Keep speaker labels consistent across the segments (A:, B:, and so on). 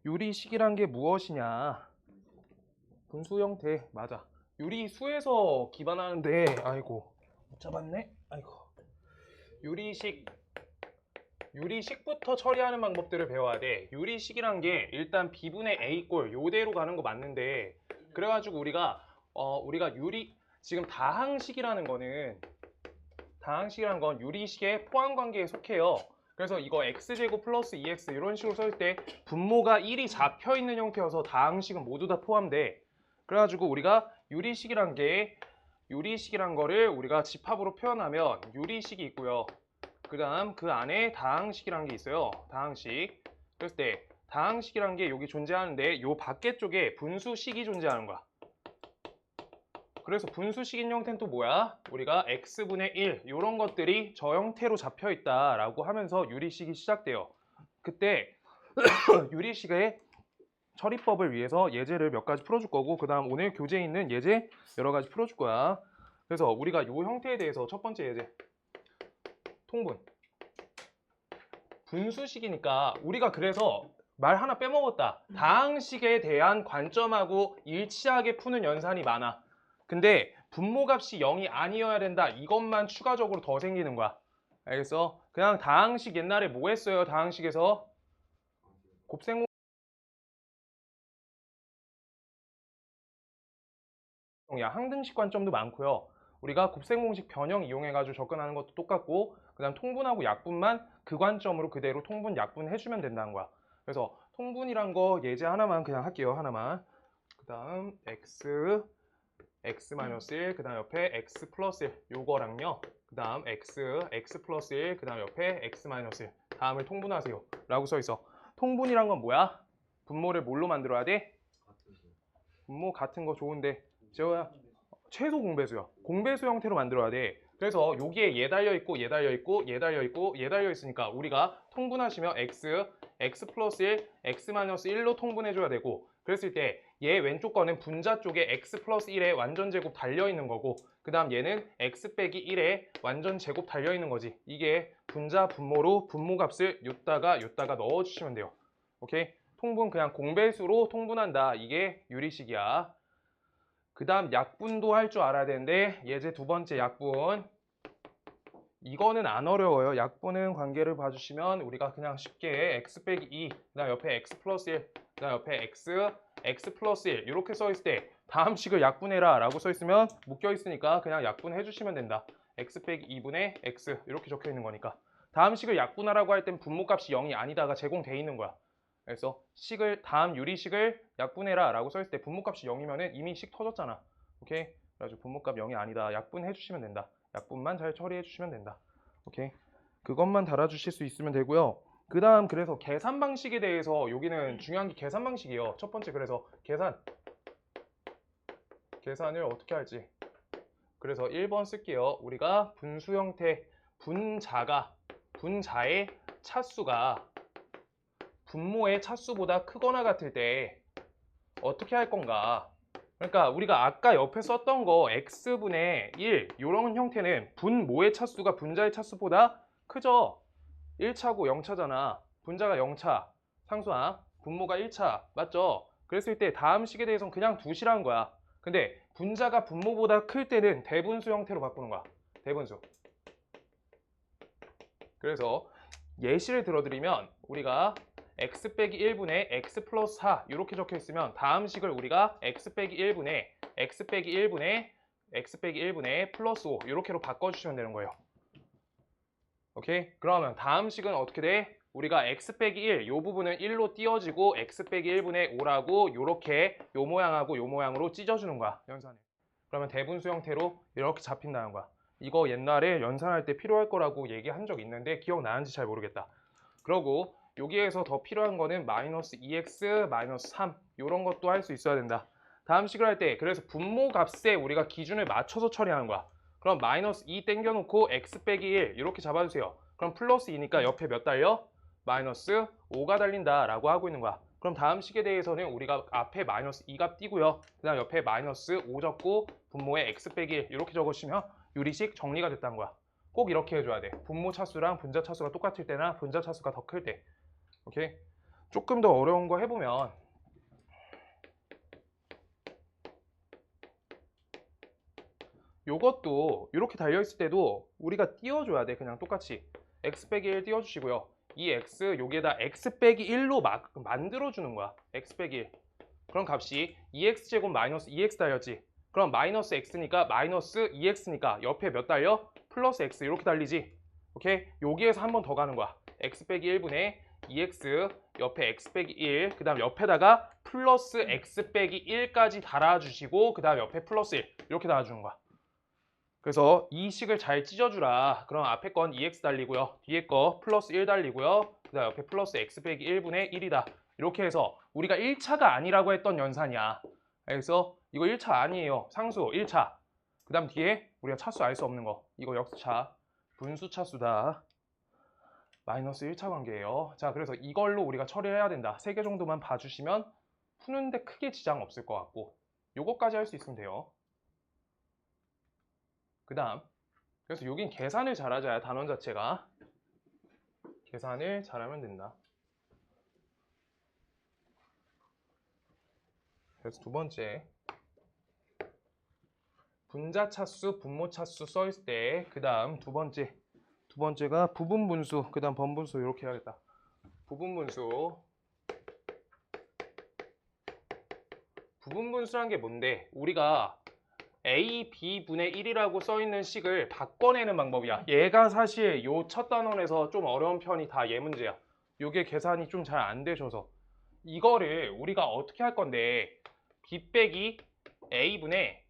A: 유리식이란 게 무엇이냐? 분수 형태, 맞아. 유리수에서 기반하는데, 아이고, 못 잡았네? 아이고. 유리식부터 처리하는 방법들을 배워야 돼. 유리식이란 게 일단 B분의 A꼴 요대로 가는 거 맞는데, 그래가지고 우리가 지금 다항식이라는 건 유리식의 포함관계에 속해요. 그래서 이거 x제곱 플러스 2x 이런 식으로 쓸 때 분모가 1이 잡혀있는 형태여서 다항식은 모두 다 포함돼. 그래가지고 우리가 유리식이란 거를 우리가 집합으로 표현하면 유리식이 있고요. 그 다음 그 안에 다항식이란 게 있어요. 다항식. 그랬을 때 다항식이란 게 여기 존재하는데 요 밖에 쪽에 분수식이 존재하는 거야. 그래서 분수식인 형태는 또 뭐야? 우리가 x분의 1 이런 것들이 저 형태로 잡혀있다 라고 하면서 유리식이 시작돼요. 그때 유리식의 처리법을 위해서 예제를 몇 가지 풀어줄 거고 그 다음 오늘 교재에 있는 예제 여러 가지 풀어줄 거야. 그래서 우리가 이 형태에 대해서 첫 번째 예제 통분. 분수식이니까 우리가 그래서 말 하나 빼먹었다. 다항식에 대한 관점하고 일치하게 푸는 연산이 많아. 근데 분모값이 0이 아니어야 된다. 이것만 추가적으로 더 생기는 거야. 알겠어? 그냥 다항식 옛날에 뭐 했어요? 다항식에서 곱셈 항등식 관점도 많고요. 우리가 곱셈공식 변형 이용해가지고 접근하는 것도 똑같고 그 다음 통분하고 약분만 그 관점으로 그대로 통분, 약분 해주면 된다는 거야. 그래서 통분이란 거 예제 하나만 그냥 할게요. 하나만. 그 다음 x-1, 그 다음 옆에 x 플러스 1 요거랑요. 그 다음 x 플러스 1, 그 다음 옆에 x-1 다음을 통분하세요 라고 써있어. 통분이란 건 뭐야? 분모를 뭘로 만들어야 돼? 분모 같은 거 좋은데 제가 최소 공배수야. 공배수 형태로 만들어야 돼. 그래서 여기에 얘 달려있고 얘 달려있고 얘 달려있고 얘 달려있으니까 우리가 통분하시면 x 플러스 1, x 마이너스 1로 통분해줘야 되고 그랬을 때 얘 왼쪽 거는 분자 쪽에 x 플러스 1에 완전 제곱 달려있는 거고 그 다음 얘는 x 빼기 1에 완전 제곱 달려있는 거지. 이게 분자 분모로 분모값을 요따가 넣어주시면 돼요. 오케이? 통분 그냥 공배수로 통분한다. 이게 유리식이야. 그 다음 약분도 할 줄 알아야 되는데 예제 두 번째 약분. 이거는 안 어려워요. 약분은 관계를 봐주시면 우리가 그냥 쉽게 x 빼기 2, 그 다음 옆에 x 플러스 1, 그 다음 옆에 x 플러스 1 이렇게 써있을 때 다음 식을 약분해라 라고 써있으면 묶여있으니까 그냥 약분해 주시면 된다. x 빼기 2분의 x 이렇게 적혀있는 거니까. 다음 식을 약분하라고 할 땐 분모값이 0이 아니다가 제공돼 있는 거야. 그래서 다음 유리식을 약분해라 라고 써있을 때 분모값이 0이면 이미 식 터졌잖아. 오케이? 그래가지고 분모값 0이 아니다. 약분해 주시면 된다. 약분만 잘 처리해 주시면 된다. 오케이? 그것만 달아주실 수 있으면 되고요. 그 다음 그래서 계산 방식에 대해서 여기는 중요한 게 계산 방식이에요. 첫 번째 그래서 계산을 어떻게 할지. 그래서 1번 쓸게요. 우리가 분수 형태 분자의 차수가 분모의 차수보다 크거나 같을 때 어떻게 할 건가? 그러니까 우리가 아까 옆에 썼던 거 x분의 1 이런 형태는 분모의 차수가 분자의 차수보다 크죠? 1차고 0차잖아. 분자가 0차, 상수항, 분모가 1차, 맞죠? 그랬을 때 다음 식에 대해서는 그냥 두시라는 거야. 근데 분자가 분모보다 클 때는 대분수 형태로 바꾸는 거야. 대분수. 그래서 예시를 들어드리면 우리가 x 빼기 1분의 x 플러스 4 이렇게 적혀 있으면 다음 식을 우리가 x 빼기 1분의 플러스 5 이렇게로 바꿔주시면 되는 거예요. 오케이? 그러면 다음 식은 어떻게 돼? 우리가 x 빼기 1, 이 부분은 1로 띄워지고 x 빼기 1분의 5라고 이렇게 요 모양하고 요 모양으로 찢어주는 거야. 연산에. 그러면 대분수 형태로 이렇게 잡힌다는 거야. 이거 옛날에 연산할 때 필요할 거라고 얘기한 적 있는데 기억나는지 잘 모르겠다. 그러고 여기에서 더 필요한 거는 마이너스 2x, 마이너스 3 이런 것도 할 수 있어야 된다. 다음 식을 할 때 그래서 분모 값에 우리가 기준을 맞춰서 처리하는 거야. 그럼 마이너스 2 땡겨놓고 x 빼기 1 이렇게 잡아주세요. 그럼 플러스 2니까 옆에 몇 달려? 마이너스 5가 달린다 라고 하고 있는 거야. 그럼 다음 식에 대해서는 우리가 앞에 마이너스 2값 띄고요. 그 다음 옆에 마이너스 5 적고 분모에 x 빼기 1 이렇게 적으시면 유리식 정리가 됐다는 거야. 꼭 이렇게 해줘야 돼. 분모 차수랑 분자 차수가 똑같을 때나 분자 차수가 더 클 때. 오케이? 조금 더 어려운 거 해보면 요것도 이렇게 달려있을 때도 우리가 띄워줘야 돼. 그냥 똑같이 x 빼기 1 띄워주시고요. 이 x 여기에다 x 빼기 1로 만들어주는 거야. x 빼기 1. 그럼 값이 2x제곱 마이너스 2x 달렸지. 그럼 마이너스 x니까 마이너스 2x니까 옆에 몇 달려? 플러스 x 이렇게 달리지. 오케이? 여기에서 한 번 더 가는 거야. x 빼기 1분의 2x 옆에 x 빼기 1, 그 다음 옆에다가 플러스 x 빼기 1까지 달아주시고 그 다음 옆에 플러스 1 이렇게 달아주는 거야. 그래서 이 식을 잘 찢어주라. 그럼 앞에 건 2x 달리고요. 뒤에 거 플러스 1 달리고요. 그 다음 옆에 플러스 x 빼기 1분의 1이다. 이렇게 해서 우리가 1차가 아니라고 했던 연산이야. 그래서 이거 1차 아니에요. 상수 1차. 그 다음 뒤에 우리가 차수 알 수 없는 거. 이거 역수차. 분수 차수다. 마이너스 1차 관계예요. 자, 그래서 이걸로 우리가 처리를 해야 된다. 3개 정도만 봐주시면 푸는데 크게 지장 없을 것 같고 요거까지 할 수 있으면 돼요. 그 다음 그래서 여긴 계산을 잘하자. 단원 자체가 계산을 잘하면 된다. 그래서 두 번째 분자 차수, 분모 차수 써있을 때 그 다음 두 번째가 부분 분수, 그 다음 번분수 이렇게 해야겠다. 부분 분수란 게 뭔데? 우리가 a, b분의 1이라고 써있는 식을 바꿔내는 방법이야. 얘가 사실 요 첫 단원에서 좀 어려운 편이 다 얘 문제야. 요게 계산이 좀 잘 안 되셔서 이거를 우리가 어떻게 할 건데 b 빼기 a분의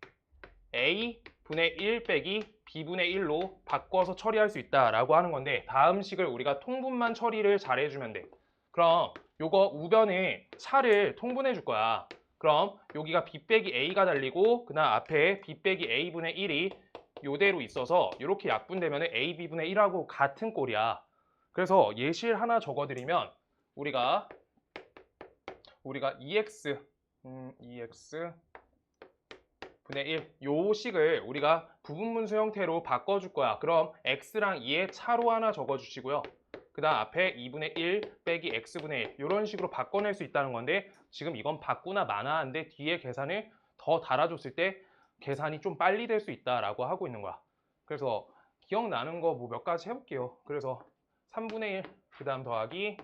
A: 1 빼기 b분의 1로 바꿔서 처리할 수 있다라고 하는 건데 다음 식을 우리가 통분만 처리를 잘 해주면 돼. 그럼 요거 우변을 차를 통분해 줄 거야. 그럼 여기가 b 빼기 a가 달리고 그다음 앞에 b 빼기 a분의 1이 요대로 있어서 이렇게 약분되면 a, b분의 1하고 같은 꼴이야. 그래서 예시를 하나 적어드리면 우리가 2x 분의 1, 요 식을 우리가 부분분수 형태로 바꿔줄 거야. 그럼 x랑 2의 차로 하나 적어주시고요. 그 다음 앞에 2분의 1 빼기 x분의 1 이런 식으로 바꿔낼 수 있다는 건데 지금 이건 받구나 마나한데 뒤에 계산을 더 달아줬을 때 계산이 좀 빨리 될 수 있다라고 하고 있는 거야. 그래서 기억나는 거 뭐 몇 가지 해볼게요. 그래서 3분의 1, 그 다음 더하기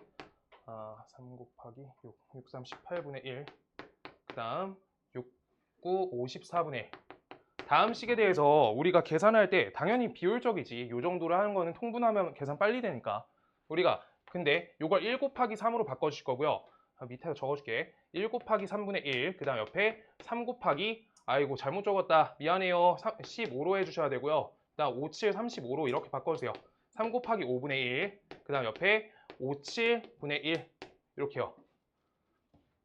A: 3 곱하기 6, 3, 18분의 1, 그 다음 9, 54분의 1. 다음 식에 대해서 우리가 계산할 때 당연히 비효율적이지. 요 정도로 하는 거는 통분하면 계산 빨리 되니까. 우리가 근데 요걸 1 곱하기 3으로 바꿔주실 거고요. 밑에다 적어줄게. 1 곱하기 3분의 1, 그 다음 옆에 3 곱하기 아이고 잘못 적었다. 미안해요. 15로 해주셔야 되고요. 그 다음 5, 7, 35로 이렇게 바꿔주세요. 3 곱하기 5분의 1, 그 다음 옆에 5, 7분의 1 이렇게요.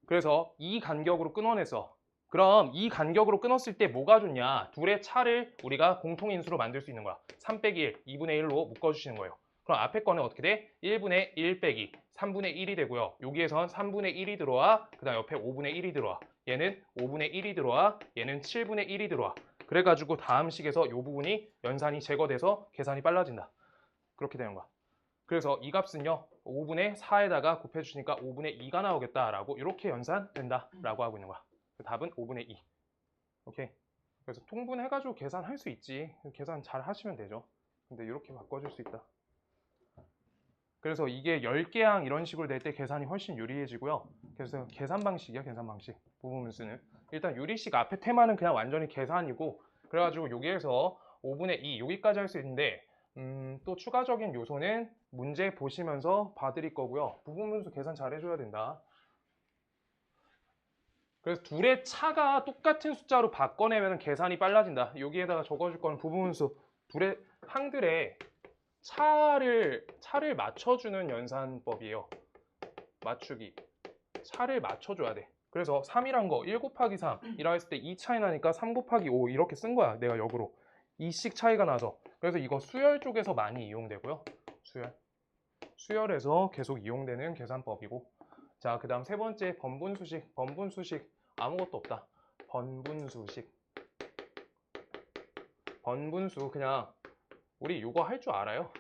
A: 그래서 이 간격으로 끊어내서 그럼 이 간격으로 끊었을 때 뭐가 좋냐? 둘의 차를 우리가 공통인수로 만들 수 있는 거야. 3 빼기 1, 2분의 1로 묶어주시는 거예요. 그럼 앞에 거는 어떻게 돼? 1분의 1 빼기 3분의 1이 되고요. 여기에선 3분의 1이 들어와. 그 다음 옆에 5분의 1이 들어와. 얘는 5분의 1이 들어와. 얘는 7분의 1이 들어와. 그래가지고 다음 식에서 이 부분이 연산이 제거돼서 계산이 빨라진다. 그렇게 되는 거야. 그래서 이 값은요. 5분의 4에다가 곱해주시니까 5분의 2가 나오겠다라고 이렇게 연산된다라고 하고 있는 거야. 답은 5분의 2. 오케이. 그래서 통분해가지고 계산할 수 있지. 계산 잘 하시면 되죠. 근데 이렇게 바꿔줄 수 있다. 그래서 이게 10개항 이런 식으로 낼 때 계산이 훨씬 유리해지고요. 그래서 계산 방식이야, 계산 방식. 부분분수는. 일단 유리식 앞에 테마는 그냥 완전히 계산이고 그래가지고 여기에서 5분의 2 여기까지 할 수 있는데 또 추가적인 요소는 문제 보시면서 봐드릴 거고요. 부분분수 계산 잘 해줘야 된다. 그래서 둘의 차가 똑같은 숫자로 바꿔내면 계산이 빨라진다. 여기에다가 적어줄 거는 부분분수 둘의 항들의 차를 맞춰주는 연산법이에요. 맞추기. 차를 맞춰줘야 돼. 그래서 3이란 거 1 곱하기 3이라 했을 때 2 차이 나니까 3 곱하기 5 이렇게 쓴 거야. 내가 역으로. 2씩 차이가 나서. 그래서 이거 수열 쪽에서 많이 이용되고요. 수열에서 계속 이용되는 계산법이고. 자, 그 다음 세 번째 번분수식. 번분수식 아무것도 없다. 번분수식. 번분수 그냥 우리 이거 할 줄 알아요.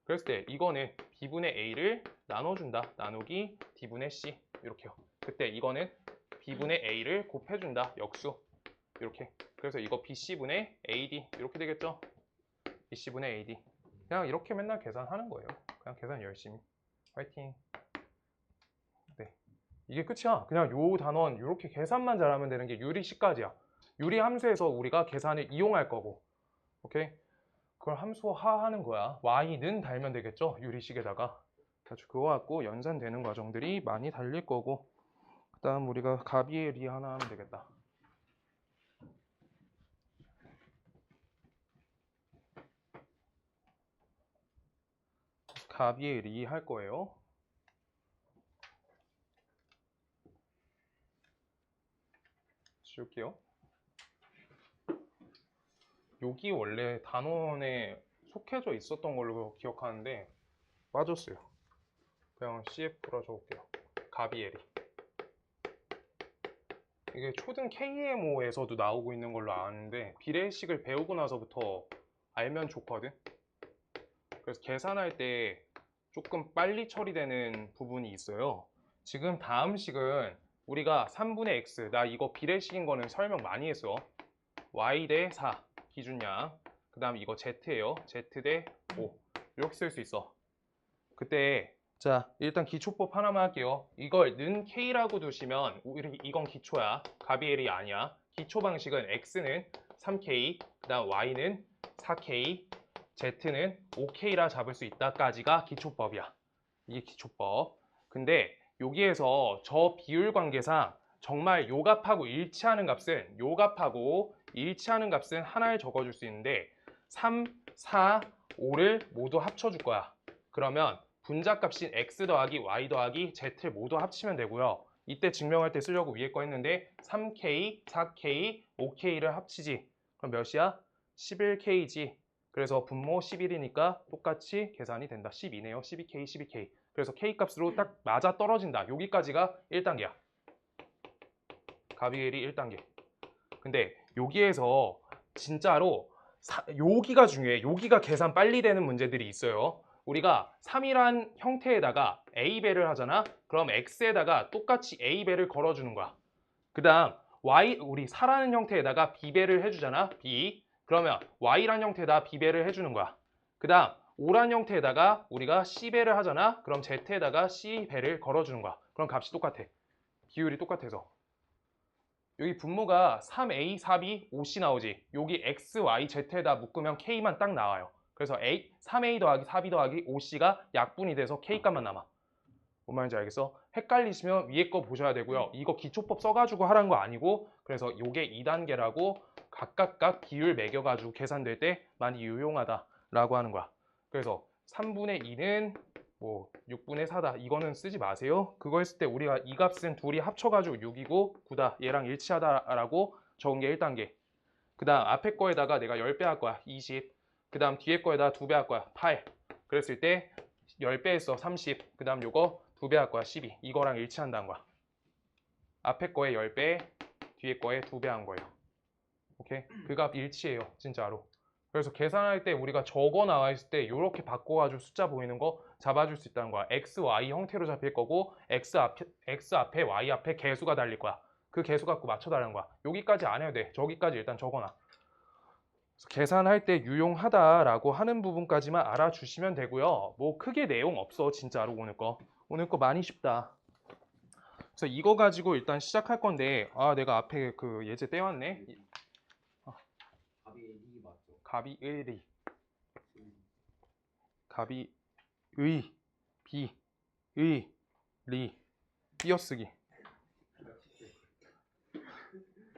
A: 그랬을 때 이거는 b분의 a를 나눠준다. 나누기 d분의 c 이렇게요. 그때 이거는 b분의 a를 곱해준다. 역수 이렇게. 그래서 이거 bc분의 ad 이렇게 되겠죠. bc분의 ad. 그냥 이렇게 맨날 계산하는 거예요. 그냥 계산 열심히. 화이팅. 네, 이게 끝이야. 그냥 요 단원 이렇게 계산만 잘하면 되는 게 유리식까지야. 유리 함수에서 우리가 계산을 이용할 거고. 오케이? 그걸 함수화 하는 거야. y는 달면 되겠죠? 유리식에다가. 그거 갖고 연산되는 과정들이 많이 달릴 거고. 그 다음 우리가 가비의 리 하나 하면 되겠다. 가비의 리 할 거예요. 지울게요. 여기 원래 단원에 속해져 있었던 걸로 기억하는데 빠졌어요. 그냥 CF라 적을게요. 가비에리. 이게 초등 KMO에서도 나오고 있는 걸로 아는데 비례식을 배우고 나서부터 알면 좋거든. 그래서 계산할 때 조금 빨리 처리되는 부분이 있어요. 지금 다음 식은 우리가 3분의 x, 나 이거 비례식인 거는 설명 많이 했어. y 대 4 기준량. 그 다음 이거 z예요. z 대 5 이렇게 쓸 수 있어. 그때 자 일단 기초법 하나만 할게요. 이걸 는 k라고 두시면 이건 기초야. 가비엘이 아니야. 기초 방식은 x는 3k, 그 다음 y는 4k, z는 5k라 잡을 수 있다까지가 기초법이야. 이게 기초법. 근데 여기에서 저 비율 관계상 정말 요 값하고 일치하는 값은 하나를 적어줄 수 있는데 3, 4, 5를 모두 합쳐줄 거야. 그러면 분자값인 x 더하기 y 더하기 z를 모두 합치면 되고요. 이때 증명할 때 쓰려고 위에 거 했는데 3k, 4k, 5k를 합치지. 그럼 몇이야? 11k지. 그래서 분모 11이니까 똑같이 계산이 된다. 12네요. 12k, 12k. 그래서 k 값으로 딱 맞아 떨어진다. 여기까지가 1단계야. 가비엘이 1단계. 근데 여기에서 진짜로 여기가 중요해. 여기가 계산 빨리 되는 문제들이 있어요. 우리가 3이란 형태에다가 a배를 하잖아. 그럼 x에다가 똑같이 a배를 걸어주는 거야. 그 다음 y, 우리 4라는 형태에다가 b배를 해주잖아. b. 그러면 y란 형태에다 b배를 해주는 거야. 그 다음 5란 형태에다가 우리가 c배를 하잖아. 그럼 z에다가 c배를 걸어주는 거야. 그럼 값이 똑같아. 비율이 똑같아서. 여기 분모가 3a, 4b, 5c 나오지. 여기 x, y, z에다 묶으면 k만 딱 나와요. 그래서 3a 더하기 4b 더하기 5c가 약분이 돼서 k값만 남아. 뭔 말인지 알겠어? 헷갈리시면 위에 거 보셔야 되고요. 이거 기초법 써가지고 하라는 거 아니고 그래서 이게 2단계라고 각각 비율 매겨가지고 계산될 때 많이 유용하다라고 하는 거야. 그래서 3분의 2는 뭐 6분의 4다. 이거는 쓰지 마세요. 그거 했을 때 우리가 이 값은 둘이 합쳐가지고 6이고 9다. 얘랑 일치하다라고 적은 게 1단계. 그 다음 앞에 거에다가 내가 10배 할 거야. 20. 그 다음 뒤에 거에다 2배 할 거야. 8. 그랬을 때 10배 했어. 30. 그 다음 요거 2배 할 거야. 12. 이거랑 일치한다는 거야. 앞에 거에 10배, 뒤에 거에 2배 한 거예요. 오케이? 그 값 일치해요. 진짜로. 그래서 계산할 때 우리가 적어 나와 있을 때 이렇게 바꿔가지고 숫자 보이는 거 잡아줄 수 있다는 거야. x, y 형태로 잡힐 거고 x 앞에 y 앞에 개수가 달릴 거야. 그 개수 갖고 맞춰달라는 거야. 여기까지 안 해도 돼. 저기까지 일단 적어놔. 계산할 때 유용하다라고 하는 부분까지만 알아주시면 되고요. 뭐 크게 내용 없어. 진짜로 오늘 거. 오늘 거 많이 쉽다. 그래서 이거 가지고 일단 시작할 건데 내가 앞에 그 예제 떼왔네. 가비의 리 가비의 비의 리 띄어쓰기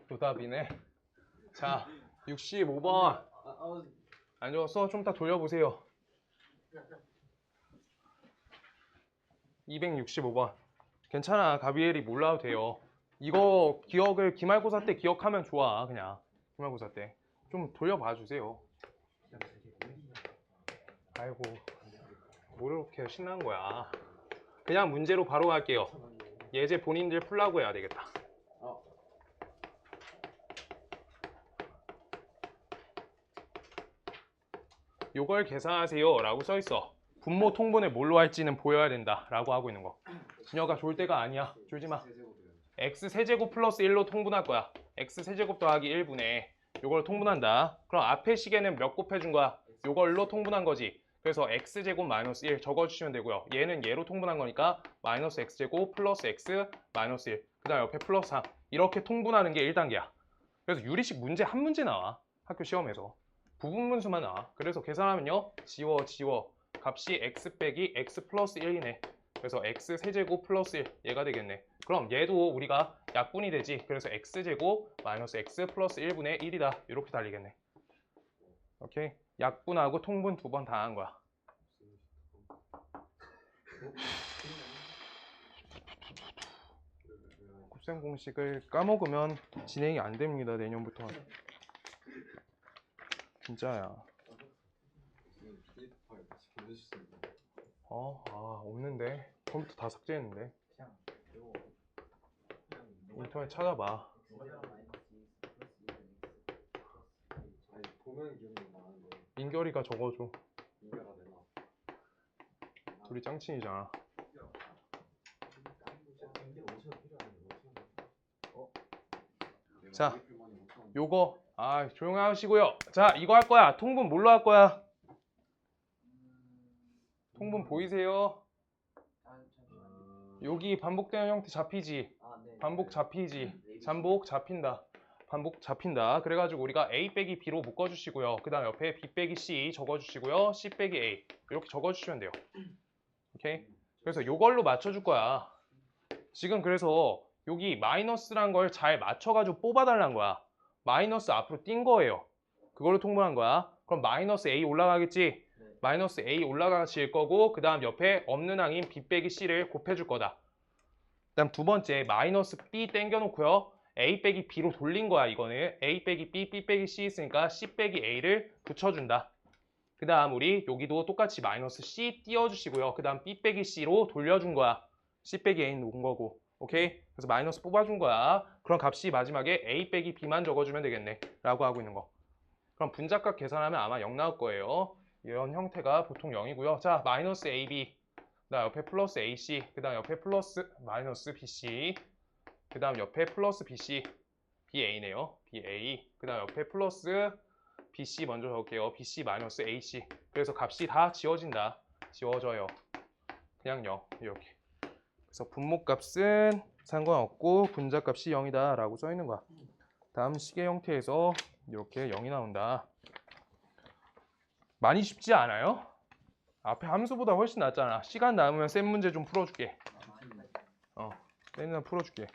A: 도답이네. 자 65번 안 적었어? 좀 이따 돌려보세요. 265번 괜찮아. 가비엘이 몰라도 돼요. 이거 기억을 기말고사 때 기억하면 좋아. 그냥 기말고사 때 좀 돌려봐 주세요. 아이고 뭐 이렇게 신난 거야. 그냥 문제로 바로 갈게요. 예제 본인들 풀라고 해야 되겠다. 요걸 계산하세요 라고 써있어. 분모 통분을 뭘로 할지는 보여야 된다 라고 하고 있는 거. 진혁아 졸 때가 아니야. 졸지 마. x 세제곱 플러스 1로 통분할 거야. x 세제곱 더하기 1분의 요걸 통분한다. 그럼 앞에 시계는 몇 곱해준 거야? 요걸로 통분한 거지. 그래서 x제곱 마이너스 1 적어주시면 되고요. 얘는 얘로 통분한 거니까 마이너스 x제곱 플러스 x 마이너스 1. 그 다음 옆에 플러스 3. 이렇게 통분하는 게 1단계야. 그래서 유리식 문제 한 문제 나와. 학교 시험에서. 부분분수만 나와. 그래서 계산하면요. 지워. 값이 x 빼기 x 플러스 1이네. 그래서 x 세제곱 플러스 1 얘가 되겠네. 그럼 얘도 우리가 약분이 되지. 그래서 x제곱 마이너스 x 플러스 1분의 1이다. 이렇게 달리겠네. 오케이. 약분하고 통분 두 번 다 한 거야. 곱셈 공식을 까먹으면 진행이 안 됩니다. 내년부터. 진짜야. 없는데. 컴퓨터 다 삭제했는데. 인터넷 찾아봐. 민결이가 적어줘. 둘이 짱친이잖아. 자, 요거 조용히 하시고요. 자, 이거 할 거야. 통분 뭘로 할 거야? 통분 보이세요? 여기 반복되는 형태 잡히지? 반복 잡히지? 잠복 잡힌다. 반복 잡힌다. 그래가지고 우리가 a 빼기 b로 묶어주시고요. 그 다음 옆에 b 빼기 c 적어주시고요. c 빼기 a 이렇게 적어주시면 돼요. 오케이? 그래서 요걸로 맞춰줄 거야. 지금 그래서 여기 마이너스란 걸 잘 맞춰가지고 뽑아달라는 거야. 마이너스 앞으로 뛴 거예요. 그걸로 통분한 거야. 그럼 마이너스 a 올라가겠지? 마이너스 a 올라가실 거고 그 다음 옆에 없는 항인 b 빼기 c를 곱해줄 거다. 그 다음 두 번째 마이너스 b 땡겨놓고요. a 빼기 b로 돌린 거야. 이거는 a 빼기 b, b 빼기 c 있으니까 c 빼기 a를 붙여준다. 그 다음 우리 여기도 똑같이 마이너스 c 띄워주시고요. 그 다음 b 빼기 c로 돌려준 거야. c 빼기 a 놓은 거고. 오케이? 그래서 마이너스 뽑아준 거야. 그럼 값이 마지막에 a 빼기 b만 적어주면 되겠네. 라고 하고 있는 거. 그럼 분자값 계산하면 아마 0 나올 거예요. 이런 형태가 보통 0이고요. 자, 마이너스 ab. 그 다음 옆에 플러스 ac. 그 다음 옆에 플러스 마이너스 bc. 그 다음 옆에 플러스 bc. ba네요. ba. 그 다음 옆에 플러스 bc 먼저 적을게요. bc 마이너스 ac. 그래서 값이 다 지워진다. 지워져요. 그냥 0. 이렇게. 그래서 분모값은 상관없고 분자값이 0이다 라고 써있는 거야. 다음 시계 형태에서 이렇게 0이 나온다. 많이 쉽지 않아요? 앞에 함수보다 훨씬 낫잖아. 시간 남으면 쌤 문제 좀 풀어줄게. 쌤이나 풀어줄게.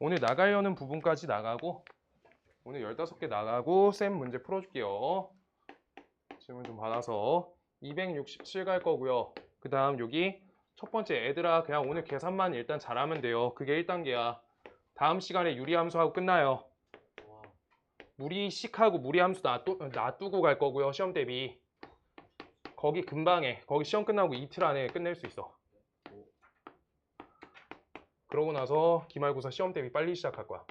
A: 오늘 나가려는 부분까지 나가고 오늘 15개 나가고 쌤 문제 풀어줄게요. 질문 좀 받아서 267 갈 거고요. 그 다음 여기 첫 번째 애들아 그냥 오늘 계산만 일단 잘하면 돼요. 그게 1단계야. 다음 시간에 유리함수하고 끝나요. 무리식하고 무리함수 놔두고 갈 거고요. 시험 대비. 거기 금방에 거기 시험 끝나고 이틀 안에 끝낼 수 있어. 그러고 나서 기말고사 시험 대비 빨리 시작할 거야.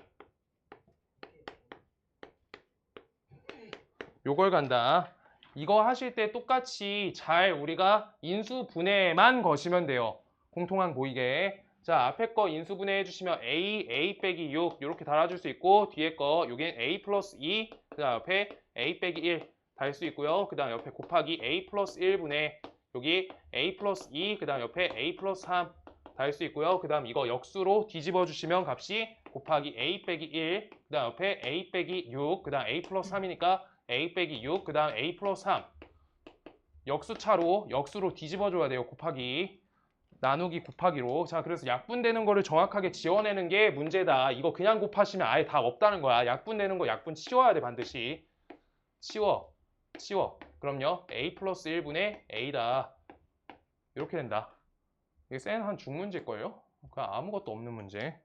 A: 요걸 간다. 이거 하실 때 똑같이 잘 우리가 인수분해만 거시면 돼요. 공통항 보이게. 자, 앞에 거 인수분해 해주시면 a 빼기 6 이렇게 달아줄 수 있고 뒤에 거 여기는 a 플러스 2 그 다음 옆에 a 빼기 1 달 수 있고요. 그 다음 옆에 곱하기 a 플러스 1분의 여기 a 플러스 2 그 다음 옆에 a 플러스 3 달 수 있고요. 그 다음 이거 역수로 뒤집어 주시면 값이 곱하기 a 빼기 1 그 다음 옆에 a 빼기 6 그 다음 a 플러스 3이니까 a 빼기 6 그 다음 a 플러스 3 역수로 뒤집어 줘야 돼요. 곱하기 나누기 곱하기로. 자, 그래서 약분되는 거를 정확하게 지워내는 게 문제다. 이거 그냥 곱하시면 아예 답 없다는 거야. 약분되는 거 약분 치워야 돼. 반드시 치워. 그럼요 a 플러스 1분의 a다. 이렇게 된다. 이게 쌤 한 중문제일걸요? 그냥 아무것도 없는 문제.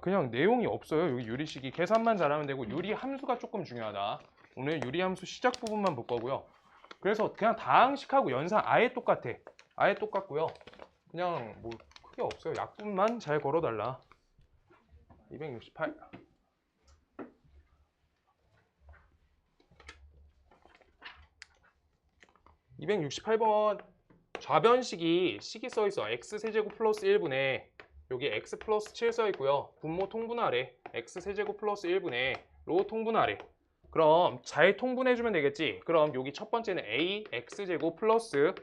A: 그냥 내용이 없어요. 여기 유리식이 계산만 잘하면 되고 유리 함수가 조금 중요하다. 오늘 유리 함수 시작 부분만 볼 거고요. 그래서 그냥 다항식하고 연산 아예 똑같아. 아예 똑같고요. 그냥 뭐 크게 없어요. 약분만 잘 걸어달라. 268 268번 좌변식이 식이 써 있어. x세제곱 플러스 1분의 여기 x 플러스 7 써 있고요. 분모 통분하래. x세제곱 플러스 1분의 로 통분하래. 그럼 잘 통분해주면 되겠지. 그럼 여기 첫 번째는 a x제곱 플러스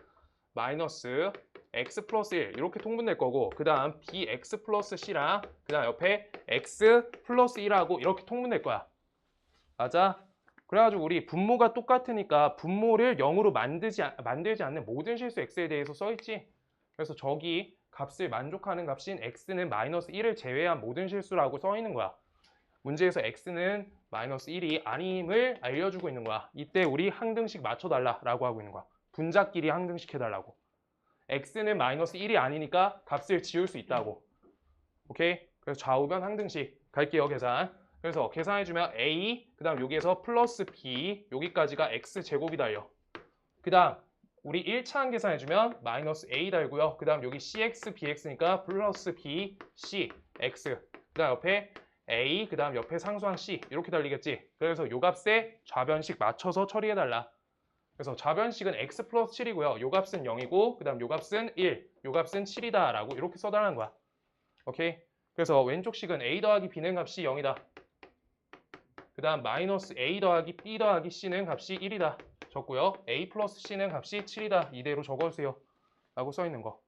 A: 마이너스 x 플러스 1 이렇게 통분될 거고, 그 다음 bx 플러스 c랑 그 다음 옆에 x 플러스 1하고 이렇게 통분될 거야. 맞아? 그래가지고 우리 분모가 똑같으니까 분모를 0으로 만들지 않는 모든 실수 x에 대해서 써있지. 그래서 저기 값을 만족하는 값인 x는 마이너스 1을 제외한 모든 실수라고 써있는 거야. 문제에서 x는 마이너스 1이 아님을 알려주고 있는 거야. 이때 우리 항등식 맞춰달라고 하고 있는 거야. 분자끼리 항등식 해달라고. x는 마이너스 1이 아니니까 값을 지울 수 있다고. 오케이? 그래서 좌우변 항등식 갈게요. 계산. 그래서 계산해주면 a, 그 다음 여기에서 플러스 b, 여기까지가 x제곱이 달려. 그 다음 우리 1차항 계산해주면 마이너스 a 달고요. 그 다음 여기 cx, bx니까 플러스 b, c, x. 그 다음 옆에 a, 그 다음 옆에 상수항 c 이렇게 달리겠지. 그래서 요 값에 좌변식 맞춰서 처리해달라. 그래서 좌변식은 x 플러스 7이고요. 요 값은 0이고 그 다음 요 값은 1, 요 값은 7이다 라고 이렇게 써달라는 거야. 오케이? 그래서 왼쪽 식은 a 더하기 b는 값이 0이다. 그 다음 마이너스 a 더하기 b 더하기 c는 값이 1이다. 적고요. a 플러스 c는 값이 7이다. 이대로 적어주세요. 라고 써있는 거.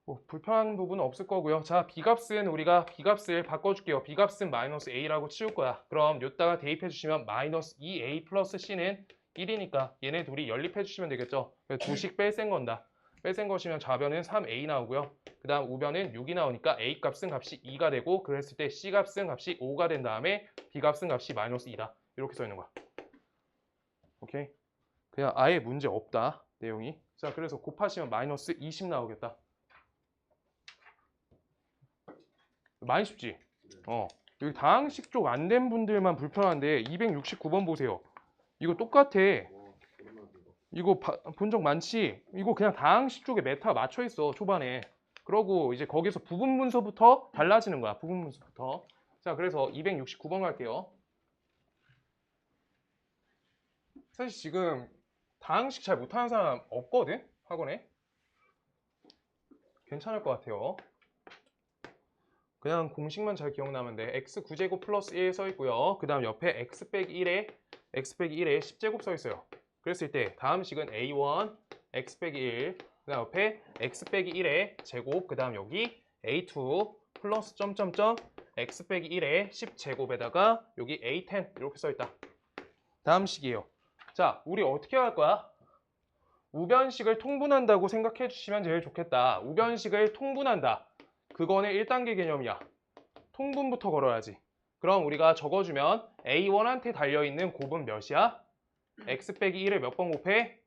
A: 뭐 불편한 부분은 없을 거고요. 자, b값은 우리가 b값을 바꿔줄게요. b값은 마이너스 a라고 치울 거야. 그럼 요따가 대입해 주시면 마이너스 2a 플러스 c는 1이니까 얘네 둘이 연립해 주시면 되겠죠. 두식 뺄셈 건다. 뺄셈 것이면 좌변은 3a 나오고요. 그 다음 우변은 6이 나오니까 a 값은 값이 2가 되고, 그랬을 때 c 값은 값이 5가 된 다음에 b 값은 값이 마이너스 2다. 이렇게 써 있는 거야. 오케이? 그냥 아예 문제 없다. 내용이. 자, 그래서 곱하시면 마이너스 20 나오겠다. 많이 쉽지? 여기 다항식 쪽 안 된 분들만 불편한데 269번 보세요. 이거 똑같아. 이거 본 적 많지? 이거 그냥 다항식 쪽에 메타 맞춰 있어, 초반에. 그러고 이제 거기서 부분 문서부터 달라지는 거야. 부분 문서부터. 자, 그래서 269번 갈게요. 사실 지금 다항식 잘 못하는 사람 없거든? 학원에. 괜찮을 것 같아요. 그냥 공식만 잘 기억나면 돼. x 9제곱 플러스 1 써 있고요. 그 다음 옆에 x 빼기 1에 10제곱 써 있어요. 그랬을 때 다음 식은 a1 x 빼기 1, 그 다음 옆에 x 빼기 1의 제곱, 그 다음 여기 a2 플러스 점점점 x 빼기 1의 10제곱에다가 여기 a10 이렇게 써 있다. 다음 식이에요. 자, 우리 어떻게 할 거야? 우변식을 통분한다고 생각해 주시면 제일 좋겠다. 우변식을 통분한다. 그거는 1단계 개념이야. 통분부터 걸어야지. 그럼 우리가 적어주면 A1한테 달려있는 곱은 몇이야? x 빼기 1을 몇 번 곱해?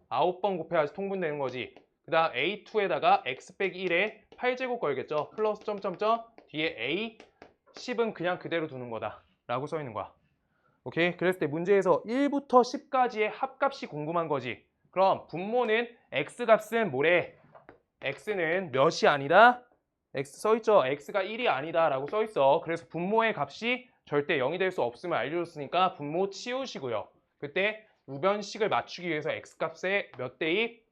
A: 9번 곱해야지 통분되는 거지. 그 다음 A2에다가 x 빼기 1에 8제곱 걸겠죠. 플러스 점점점 뒤에 A 10은 그냥 그대로 두는 거다 라고 써 있는 거야. 오케이? 그랬을 때 문제에서 1부터 10까지의 합값이 궁금한 거지. 그럼 분모는 x값은 뭐래? x는 몇이 아니다? x 써있죠? x가 1이 아니다 라고 써있어. 그래서 분모의 값이 절대 0이 될 수 없음을 알려줬으니까 분모 치우시고요. 그때 우변식을 맞추기 위해서 x값에 몇 대입?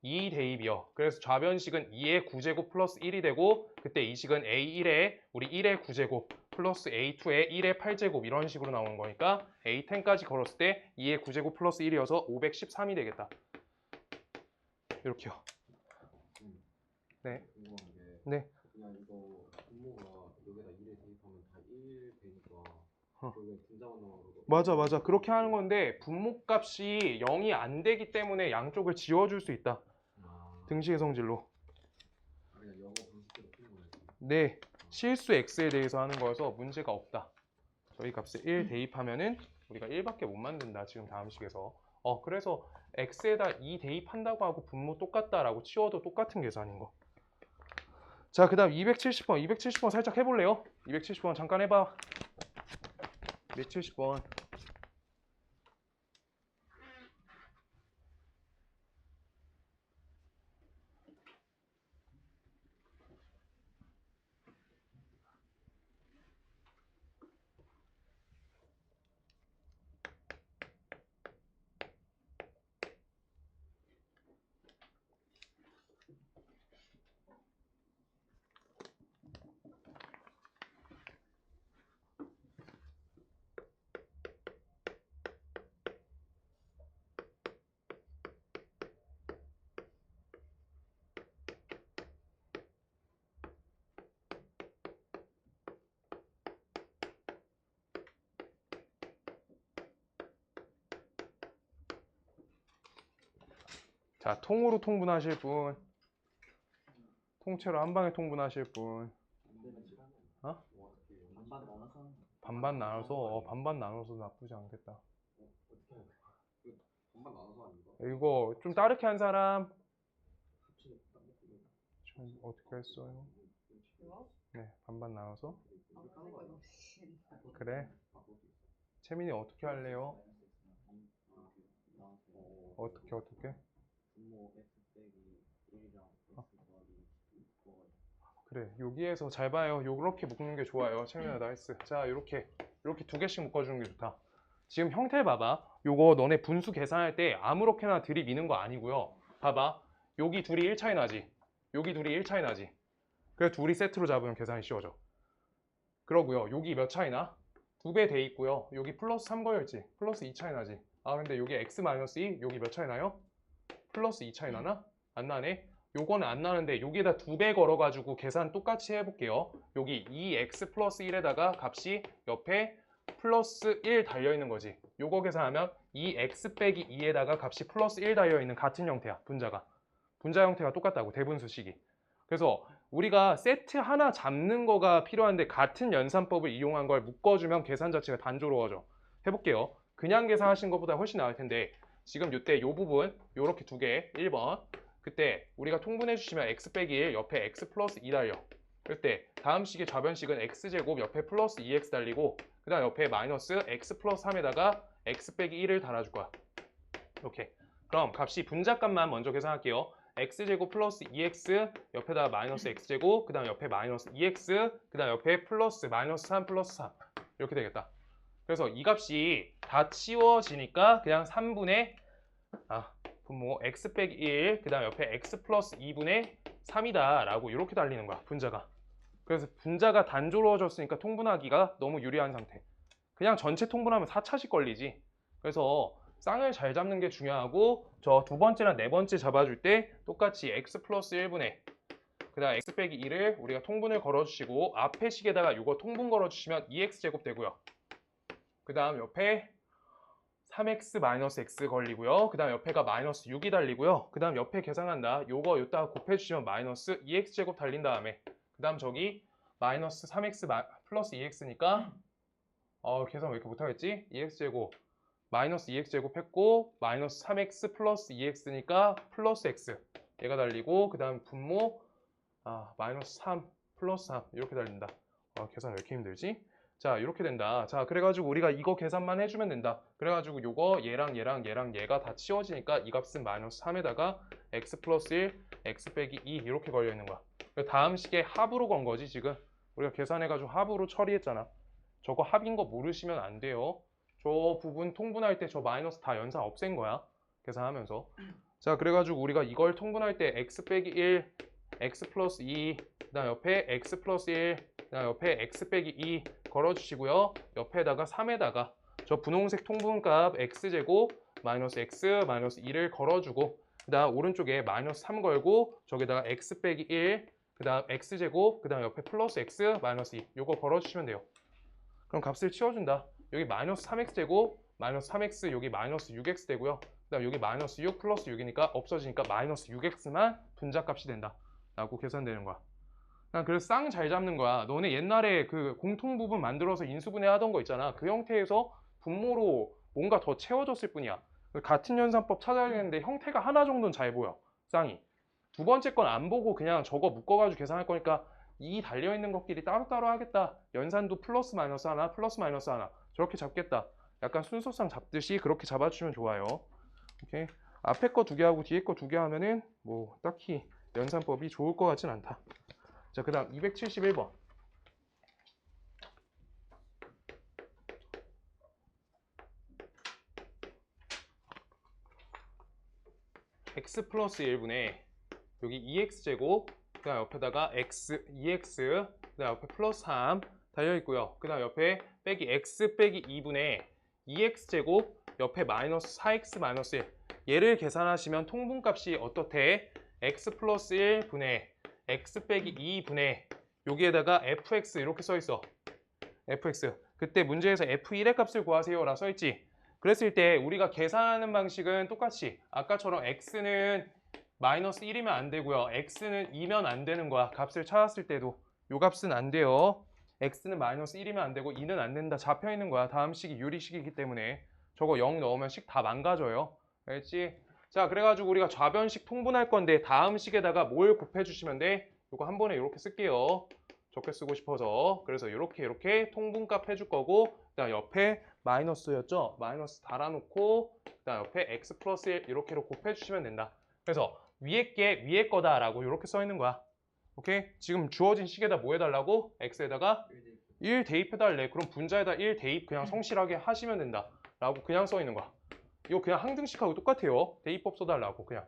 A: 2 대입이요. 그래서 좌변식은 2의 9제곱 플러스 1이 되고, 그때 이 식은 a1에 우리 1의 9제곱 플러스 a2의 1의 8제곱 이런 식으로 나오는 거니까 a10까지 걸었을 때 2의 9제곱 플러스 1이어서 513이 되겠다. 이렇게요. 네. 네.
B: 그냥 이거 분모가 여기다 1에 대입하면 다 1 되니까 그게 분자만 나와서
A: 맞아. 그렇게 하는 건데 분모값이 0이 안 되기 때문에 양쪽을 지워줄 수 있다. 등식의 성질로.
B: 그냥 영어 방식대로 푸는 거지.
A: 네. 실수 x에 대해서 하는 거여서 문제가 없다. 저희 값에 1 대입하면은 우리가 1밖에 못 만든다. 지금 다음 식에서. 그래서 x에다 2 대입한다고 하고 분모 똑같다라고 치워도 똑같은 계산인 거. 자, 그 다음 270번. 270번 살짝 해볼래요? 270번 잠깐 해봐. 270번. 자, 통으로 통분하실 분, 통째로 한 방에 통분하실 분, 어?
B: 반반 나눠서 하는
A: 반반 나눠서 나쁘지 않겠다.
B: 어떻게 해야 돼? 반반 나눠서 하는 거?
A: 이거 좀 다르게 한 사람
B: 합치는 딱 먹고
A: 좀 어떻게 했어요? 네, 반반 나눠서. 그래. 채민이 어떻게 할래요? 어떻게?
B: 분모 x 빼기 1이랑 x 더하기 2
A: 그래, 여기에서 잘 봐요. 요렇게 묶는 게 좋아요. 채민아, 나이스. 자, 요렇게 두 개씩 묶어주는 게 좋다. 지금 형태 봐봐. 요거 너네 분수 계산할 때 아무렇게나 들이미는 거 아니고요. 봐봐. 여기 둘이 1 차이 나지. 여기 둘이 1 차이 나지. 그래서 둘이 세트로 잡으면 계산이 쉬워져. 그러고요. 여기 몇 차이 나? 2배 돼 있고요. 여기 플러스 3 거였지. 플러스 2 차이 나지. 아, 근데 여기 x 마이너스 2, 여기 몇 차이 나요? 플러스 2 차이 나나? 안 나네. 요거는 안 나는데 여기에다 2배 걸어가지고 계산 똑같이 해볼게요. 여기 2x 플러스 1에다가 값이 옆에 플러스 1 달려있는 거지. 요거 계산하면 2x 빼기 2에다가 값이 플러스 1 달려있는 같은 형태야. 분자가. 분자 형태가 똑같다고. 대분수식이. 그래서 우리가 세트 하나 잡는 거가 필요한데 같은 연산법을 이용한 걸 묶어주면 계산 자체가 단조로워져. 해볼게요. 그냥 계산하신 것보다 훨씬 나을 텐데 지금 이때 요 부분 요렇게 두 개 1번 그때 우리가 통분해 주시면 x 빼기 1 옆에 x 플러스 2 달려. 그때 다음 식의 좌변식은 x제곱 옆에 플러스 2x 달리고 그 다음 옆에 마이너스 x 플러스 3에다가 x 빼기 1을 달아줄 거야. 이렇게. 그럼 값이 분자값만 먼저 계산할게요. x제곱 플러스 2x 옆에다가 마이너스 x제곱 그 다음 옆에 마이너스 2x 그 다음 옆에 플러스 마이너스 3 플러스 3 이렇게 되겠다. 그래서 이 값이 다 치워지니까 그냥 3분의 분모 x 빼기 1 그 다음 옆에 x 플러스 2분의 3이다 라고 이렇게 달리는 거야. 분자가. 그래서 분자가 단조로워졌으니까 통분하기가 너무 유리한 상태. 그냥 전체 통분하면 4차씩 걸리지. 그래서 쌍을 잘 잡는 게 중요하고 저 두 번째랑 네 번째 잡아줄 때 똑같이 x 플러스 1분의 그 다음 x 빼기 2를 우리가 통분을 걸어주시고 앞에 식에다가 이거 통분 걸어주시면 2x제곱 되고요. 그 다음 옆에 3x 마이너스 x 걸리고요. 그 다음 옆에가 마이너스 6이 달리고요. 그 다음 옆에 계산한다. 요거 요따가 곱해주시면 마이너스 2x제곱 달린 다음에 그 다음 저기 마이너스 3x 플러스 2x니까 계산 왜 이렇게 못하겠지? 2x제곱 마이너스 2x제곱 했고 마이너스 3x 플러스 2x니까 플러스 x 얘가 달리고 그 다음 분모 마이너스 3 플러스 3 이렇게 달린다. 계산 왜 이렇게 힘들지? 자 이렇게 된다. 자 그래가지고 우리가 이거 계산만 해주면 된다. 그래가지고 요거 얘랑 얘가 다 치워지니까 이 값은 마이너스 3에다가 x 플러스 1 x 빼기 2 이렇게 걸려있는 거야. 다음 식에 합으로 건 거지 지금. 우리가 계산해가지고 합으로 처리했잖아. 저거 합인 거 모르시면 안 돼요. 저 부분 통분할 때 저 마이너스 다 연산 없앤 거야. 계산하면서. 자 그래가지고 우리가 이걸 통분할 때 x 빼기 1 x 플러스 2 그 다음 옆에 x 플러스 1 그 다음 옆에 x 빼기 2 걸어주시고요. 옆에다가 3에다가 저 분홍색 통분값 x제곱 마이너스 x 마이너스 2를 걸어주고 그 다음 오른쪽에 마이너스 3 걸고 저기다가 x 빼기 1 그 다음 x제곱 그 다음 옆에 플러스 x 마이너스 2 요거 걸어주시면 돼요. 그럼 값을 치워준다. 여기 마이너스 3x제곱 마이너스 3x 여기 마이너스 6x 되고요. 그 다음 여기 마이너스 6 플러스 6이니까 없어지니까 마이너스 6x만 분자값이 된다 라고 계산되는 거야. 그래서 쌍 잘 잡는 거야. 너네 옛날에 그 공통 부분 만들어서 인수분해 하던 거 있잖아. 그 형태에서 분모로 뭔가 더 채워졌을 뿐이야. 같은 연산법 찾아야 되는데 형태가 하나 정도는 잘 보여. 쌍이. 두 번째 건 안 보고 그냥 저거 묶어가지고 계산할 거니까 이 달려있는 것끼리 따로따로 하겠다. 연산도 플러스 마이너스 하나 플러스 마이너스 하나 저렇게 잡겠다. 약간 순서상 잡듯이 그렇게 잡아주시면 좋아요. 오케이. 앞에 거 두 개 하고 뒤에 거 두 개 하면은 뭐 딱히 연산법이 좋을 것 같진 않다. 자, 그 다음 271번. x 플러스 1분의 여기 2x제곱 그 다음 옆에다가 x, 2x 그 다음 옆에 플러스 3 달려있고요. 그 다음 옆에 빼기 x 빼기 2분의 2x제곱 옆에 마이너스 4x 마이너스 1 얘를 계산하시면 통분값이 어떻대? x 플러스 1분의 x 빼기 2분의 여기에다가 fx 이렇게 써있어. fx 그때 문제에서 f1의 값을 구하세요 라 써있지. 그랬을 때 우리가 계산하는 방식은 똑같이 아까처럼 x는 마이너스 1이면 안 되고요. x는 2면 안 되는 거야. 값을 찾았을 때도 요 값은 안 돼요. x는 마이너스 1이면 안 되고 2는 안 된다. 잡혀 있는 거야. 다음 식이 유리식이기 때문에 저거 0 넣으면 식 다 망가져요. 알겠지? 자, 그래가지고 우리가 좌변식 통분할 건데 다음 식에다가 뭘 곱해주시면 돼? 요거 한 번에 이렇게 쓸게요. 적게 쓰고 싶어서. 그래서 이렇게 통분값 해줄 거고 그다음 옆에 마이너스였죠? 마이너스 달아놓고 그다음 옆에 x 플러스 1 이렇게로 곱해주시면 된다. 그래서 위에 게 위에 거다라고 이렇게 써 있는 거야. 오케이? 지금 주어진 식에다 뭐 해달라고? x에다가 1 대입해달래. 그럼 분자에다 1 대입 그냥 성실하게 하시면 된다. 라고 그냥 써 있는 거야. 이거 그냥 항등식하고 똑같아요. 대입법 써달라고 그냥.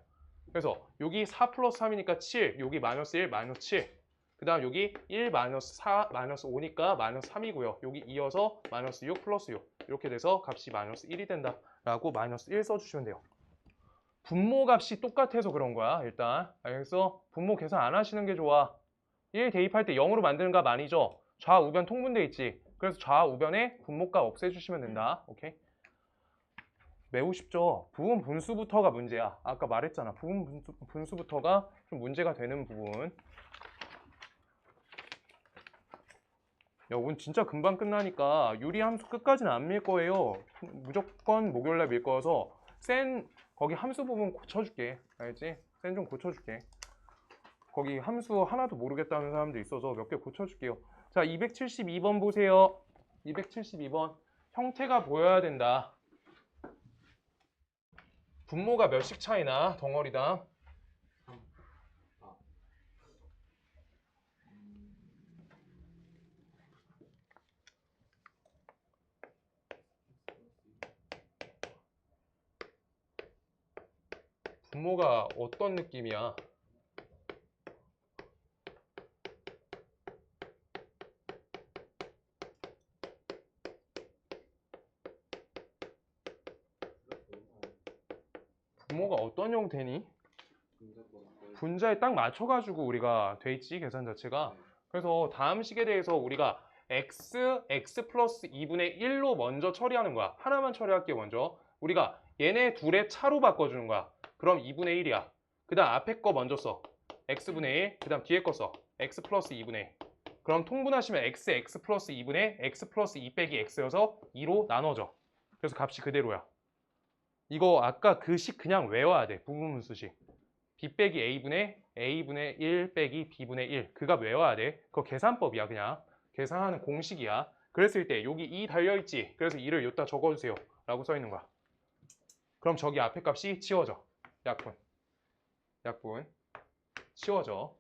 A: 그래서 여기 4 플러스 3이니까 7, 여기 마이너스 1, 마이너스 7. 그 다음 여기 1 마이너스 4, 마이너스 5니까 마이너스 3이고요. 여기 이어서 마이너스 6 플러스 6. 이렇게 돼서 값이 마이너스 1이 된다. 라고 마이너스 1 써주시면 돼요. 분모 값이 똑같아서 그런 거야. 일단 알겠어? 분모 계산 안 하시는 게 좋아. 1 대입할 때 0으로 만드는 값 아니죠? 좌우변 통분돼 있지. 그래서 좌우변에 분모값 없애주시면 된다. 오케이? 매우 쉽죠? 부분 분수부터가 문제야. 아까 말했잖아. 부분 분수부터가 좀 문제가 되는 부분. 야, 오늘 진짜 금방 끝나니까 유리함수 끝까지는 안 밀 거예요. 무조건 목요일날 밀 거여서 센 거기 함수 부분 고쳐줄게. 알지? 센 좀 고쳐줄게. 거기 함수 하나도 모르겠다는 사람도 있어서 몇 개 고쳐줄게요. 자, 272번 보세요. 272번. 형태가 보여야 된다. 분모가 몇씩 차이나? 덩어리당. 분모가 어떤 느낌이야? 분모가 어떤 형태니? 분자에 딱 맞춰가지고 우리가 돼 있지, 계산 자체가. 그래서 다음 식에 대해서 우리가 x 플러스 2분의 1로 먼저 처리하는 거야. 하나만 처리할게 먼저. 우리가 얘네 둘의 차로 바꿔주는 거야. 그럼 2분의 1이야. 그 다음 앞에 거 먼저 써. x분의 1, 그 다음 뒤에 거 써. x 플러스 2분의 1. 그럼 통분하시면 x 플러스 2분의 x 플러스 2 빼기 x여서 2로 나눠져. 그래서 값이 그대로야. 이거 아까 그 식 그냥 외워야 돼. 부분분수식. b 빼기 a분의 1 빼기 b분의 1. 그 값 외워야 돼. 그거 계산법이야 그냥. 계산하는 공식이야. 그랬을 때 여기 2 달려있지. 그래서 2를 여기다 적어주세요. 라고 써있는 거야. 그럼 저기 앞에 값이 치워져. 약분. 치워져.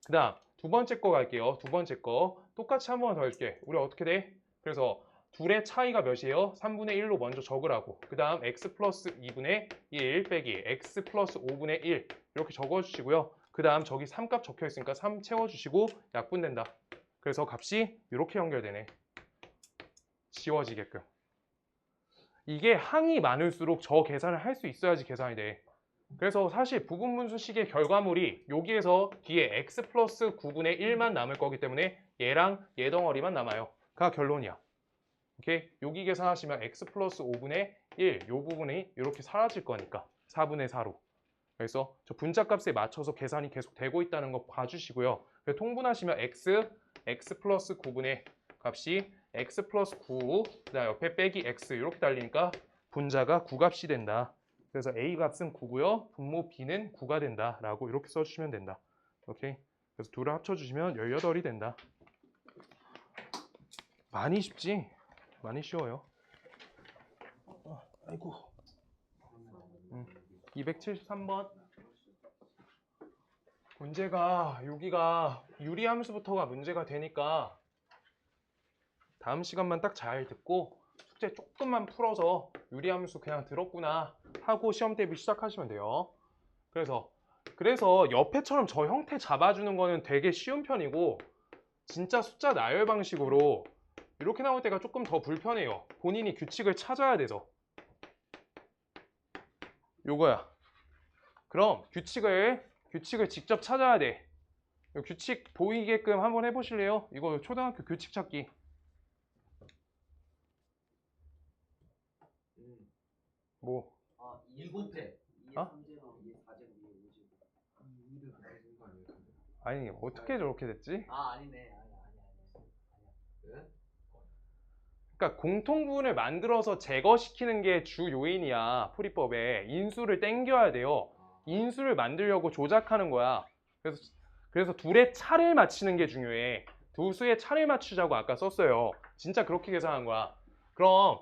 A: 그 다음 두 번째 거 갈게요. 두 번째 거. 똑같이 한 번 더 해줄게. 우리 어떻게 돼? 그래서 둘의 차이가 몇이에요? 3분의 1로 먼저 적으라고. 그 다음 x 플러스 2분의 1 빼기 x 플러스 5분의 1 이렇게 적어주시고요. 그 다음 저기 3값 적혀있으니까 3 채워주시고 약분된다. 그래서 값이 이렇게 연결되네. 지워지게끔. 이게 항이 많을수록 저 계산을 할 수 있어야지 계산이 돼. 그래서 사실 부분분수식의 결과물이 여기에서 뒤에 x 플러스 9분의 1만 남을 거기 때문에 얘랑 얘 덩어리만 남아요. 가 결론이야. 오케이? 여기 계산하시면 x 플러스 5분의 1, 요 부분이 이렇게 사라질 거니까 4분의 4로. 그래서 저 분자값에 맞춰서 계산이 계속 되고 있다는 거 봐주시고요. 통분하시면 x 플러스 9분의 값이 x 플러스 9, 그다음 옆에 빼기 x 이렇게 달리니까 분자가 9값이 된다. 그래서 a 값은 9고요. 분모 b는 9가 된다. 라고 이렇게 써주시면 된다. 오케이? 그래서 둘을 합쳐주시면 18이 된다. 많이 쉽지? 많이 쉬워요. 아이고. 273번. 문제가 여기가 유리함수부터가 문제가 되니까 다음 시간만 딱 잘 듣고 숙제 조금만 풀어서 유리함수 그냥 들었구나 하고 시험 대비 시작하시면 돼요. 그래서 옆에처럼 저 형태 잡아주는 거는 되게 쉬운 편이고 진짜 숫자 나열 방식으로 이렇게 나올 때가 조금 더 불편해요. 본인이 규칙을 찾아야 돼서. 요거야. 그럼 규칙을 직접 찾아야 돼. 규칙 보이게끔 한번 해보실래요? 이거 초등학교 규칙 찾기. 뭐?
B: 2 곱해. 2의
A: 어?
B: 3제곱, 2의 4제곱, 2의 5제곱.
A: 아니 어떻게 저렇게 됐지?
C: 아 아니네. 아니야.
B: 네?
A: 그러니까 공통분을 만들어서 제거시키는 게 주 요인이야. 풀이법에 인수를 땡겨야 돼요. 인수를 만들려고 조작하는 거야. 그래서 둘의 차를 맞추는 게 중요해. 두 수의 차를 맞추자고 아까 썼어요. 진짜 그렇게 계산한 거야. 그럼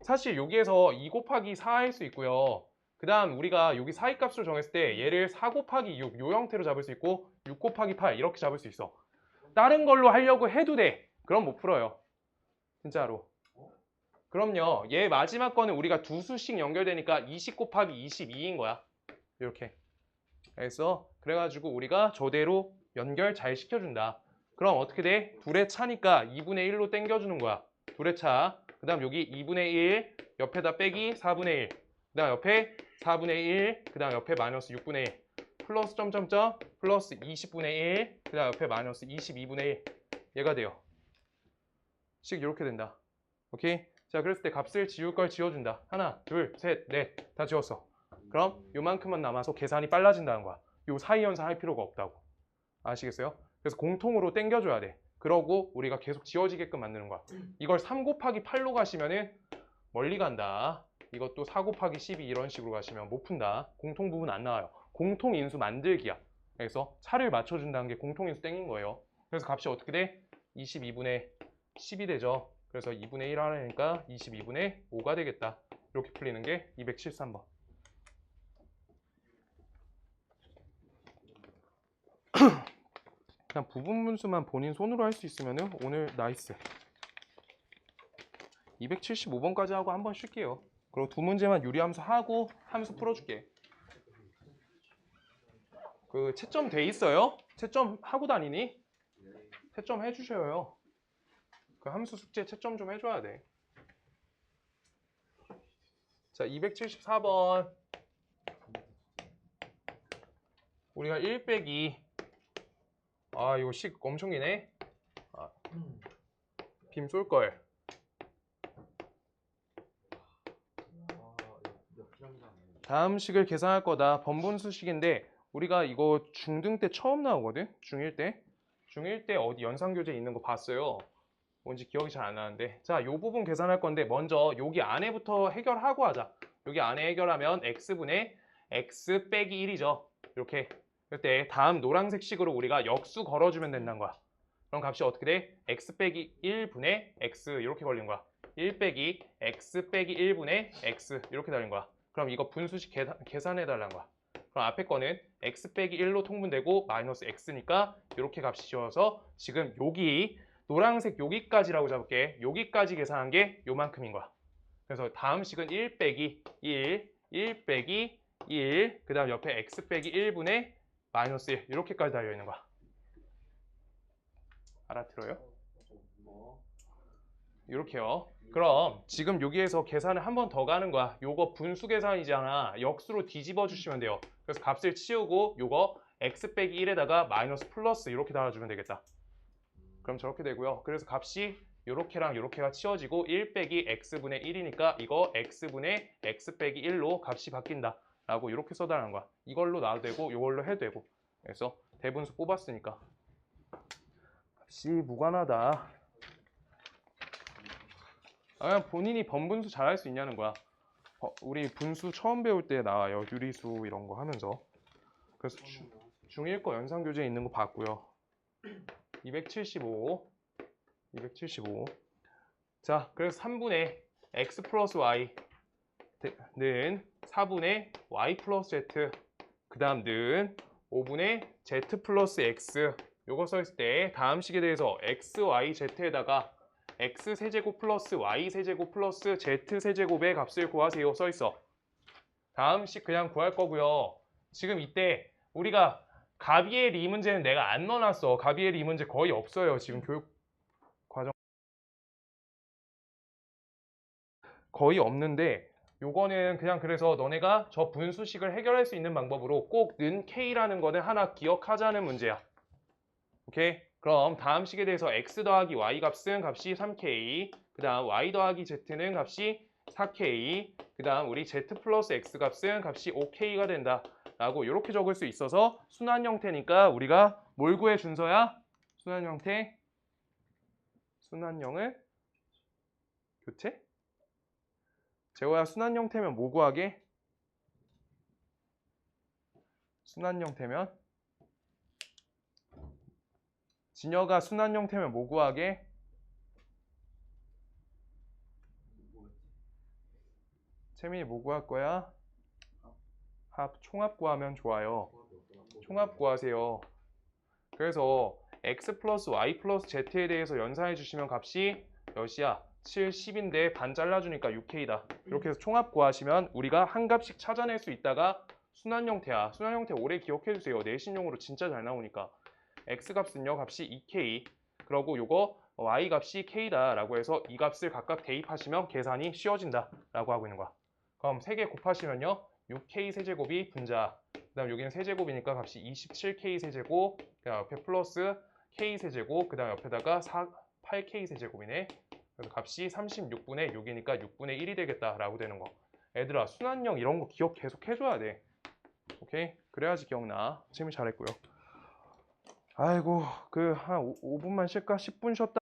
A: 사실 여기에서 2 곱하기 4 할 수 있고요. 그 다음 우리가 여기 사이값을 정했을 때 얘를 4 곱하기 6 요 형태로 잡을 수 있고 6 곱하기 8 이렇게 잡을 수 있어. 다른 걸로 하려고 해도 돼. 그럼 못 풀어요. 진짜로. 그럼요. 얘 마지막 거는 우리가 두 수씩 연결되니까 20 곱하기 22인 거야. 이렇게. 그래가지고 우리가 저대로 연결 잘 시켜준다. 그럼 어떻게 돼? 둘의 차니까 2분의 1로 땡겨주는 거야. 둘의 차. 그 다음 여기 2분의 1, 옆에다 빼기 4분의 1. 그 다음 옆에 4분의 1, 그 다음 옆에 마이너스 6분의 1. 플러스 점점점, 플러스 20분의 1, 그 다음 옆에 마이너스 22분의 1. 얘가 돼요. 식 이렇게 된다. 오케이? 자, 그랬을 때 값을 지울 걸 지워준다. 하나, 둘, 셋, 넷. 다 지웠어. 그럼 요만큼만 남아서 계산이 빨라진다는 거야. 요 사이 연산 할 필요가 없다고. 아시겠어요? 그래서 공통으로 땡겨줘야 돼. 그러고 우리가 계속 지워지게끔 만드는 거야. 이걸 3 곱하기 8로 가시면은 멀리 간다. 이것도 4 곱하기 12 이런 식으로 가시면 못 푼다. 공통 부분 안 나와요. 공통 인수 만들기야. 그래서 차를 맞춰준다는 게 공통 인수 땡긴 거예요. 그래서 값이 어떻게 돼? 22분의 10이 되죠. 그래서 2분의 1 하려니까 22분의 5가 되겠다. 이렇게 풀리는 게 273번. 그냥 부분 분수만 본인 손으로 할 수 있으면 오늘 나이스. 275번까지 하고 한번 쉴게요. 그리고 두 문제만 유리함수 하고 함수 풀어줄게. 그 채점 돼 있어요? 채점 하고 다니니? 채점 해주셔요. 그 함수 숙제 채점 좀 해줘야 돼. 자, 274번. 우리가 1 빼기. 아, 이거 식 엄청 기네. 빔 쏠걸. 다음 식을 계산할 거다. 번분수식인데 우리가 이거 중등 때 처음 나오거든? 중1 때. 중1 때 어디 연산교재 있는 거 봤어요. 뭔지 기억이 잘 안 나는데. 자, 이 부분 계산할 건데 먼저 여기 안에부터 해결하고 하자. 여기 안에 해결하면 x분의 x 빼기 1이죠. 이렇게. 그때 다음 노란색 식으로 우리가 역수 걸어주면 된다는 거야. 그럼 값이 어떻게 돼? x 빼기 1분의 x 이렇게 걸린 거야. 1 빼기 x 빼기 1분의 x 이렇게 달린 거야. 그럼 이거 분수식 계산해 달라는 거야. 그럼 앞에 거는 x 빼기 1로 통분되고 마이너스 x니까 이렇게 값이 지워서 지금 여기 노란색 여기까지라고 잡을게. 여기까지 계산한 게 요만큼인 거야. 그래서 다음 식은 1 빼기 1, 1 빼기 1, 그 다음 옆에 x 빼기 1분의 마이너스 1 이렇게까지 달려있는 거야. 알아들어요? 이렇게요. 그럼 지금 여기에서 계산을 한 번 더 가는 거야. 요거 분수 계산이잖아. 역수로 뒤집어 주시면 돼요. 그래서 값을 치우고 요거 x 빼기 1에다가 마이너스 플러스 이렇게 달아주면 되겠다. 그럼 저렇게 되고요. 그래서 값이 요렇게랑 요렇게가 치워지고 1 빼기 x분의 1이니까 이거 x분의 x 빼기 1로 값이 바뀐다. 라고 이렇게 써달라는 거야. 이걸로 놔도 되고 이걸로 해도 되고. 그래서 대분수 뽑았으니까 값이 무관하다. 그냥 본인이 번분수 잘할 수 있냐는 거야. 우리 분수 처음 배울 때 나와요. 유리수 이런 거 하면서. 그래서 중1 거 연산교재에 있는 거 봤고요. 275. 자, 그래서 3분의 x 플러스 y는 4분의 y 플러스 z, 그 다음 는 5분의 z 플러스 x. 요거 써있을 때 다음 식에 대해서 x, y, z에다가 x 세제곱 플러스 y 세제곱 플러스 z 세제곱의 값을 구하세요 써있어. 다음 식 그냥 구할 거고요. 지금 이때 우리가 가비엘 이 문제는 내가 안 넣어놨어. 가비엘 이 문제 거의 없어요. 지금 교육 과정 거의 없는데 요거는 그냥 그래서 너네가 저 분수식을 해결할 수 있는 방법으로 꼭 는 k라는 거는 하나 기억하자는 문제야. 오케이? 그럼 다음 식에 대해서 x 더하기 y 값은 값이 3k, 그 다음 y 더하기 z는 값이 4k, 그 다음 우리 z 플러스 x 값은 값이 5k가 된다 라고 이렇게 적을 수 있어서 순환 형태니까 우리가 뭘 구해 준서야? 순환 형태 순환형을 교체? 재호야 순환 형태면 뭐 구하게? 순환 형태면 진여가 순환 형태면 뭐 구하게?
B: 뭐였지?
A: 채민이 뭐 구할 거야? 총합 구하면 좋아요.
B: 총합이 없구나.
A: 총합 구하세요. 그래서 x 플러스 y 플러스 z에 대해서 연산해 주시면 값이 몇이야? 7, 10인데 반 잘라주니까 6k다. 이렇게 해서 총합 구하시면 우리가 한 값씩 찾아낼 수 있다가 순환 형태야. 순환 형태 오래 기억해 주세요. 내신용으로 진짜 잘 나오니까. x 값은요 값이 2k. 그러고 요거 y 값이 k다 라고 해서 이 값을 각각 대입하시면 계산이 쉬워진다 라고 하고 있는 거야. 그럼 3개 곱하시면요 6k 세제곱이 분자. 그 다음 여기는 세제곱이니까 값이 27k 세제곱. 그 다음 옆에 플러스 k 세제곱. 그 다음 옆에다가 8k 세제곱이네. 그래서 값이 36분의 6이니까 6분의 1이 되겠다라고 되는 거. 애들아 순환형 이런 거 기억 계속 해줘야 돼. 오케이? 그래야지 기억나. 재미 잘했고요. 아이고 그 한 5분만 쉴까? 10분 쉬었다.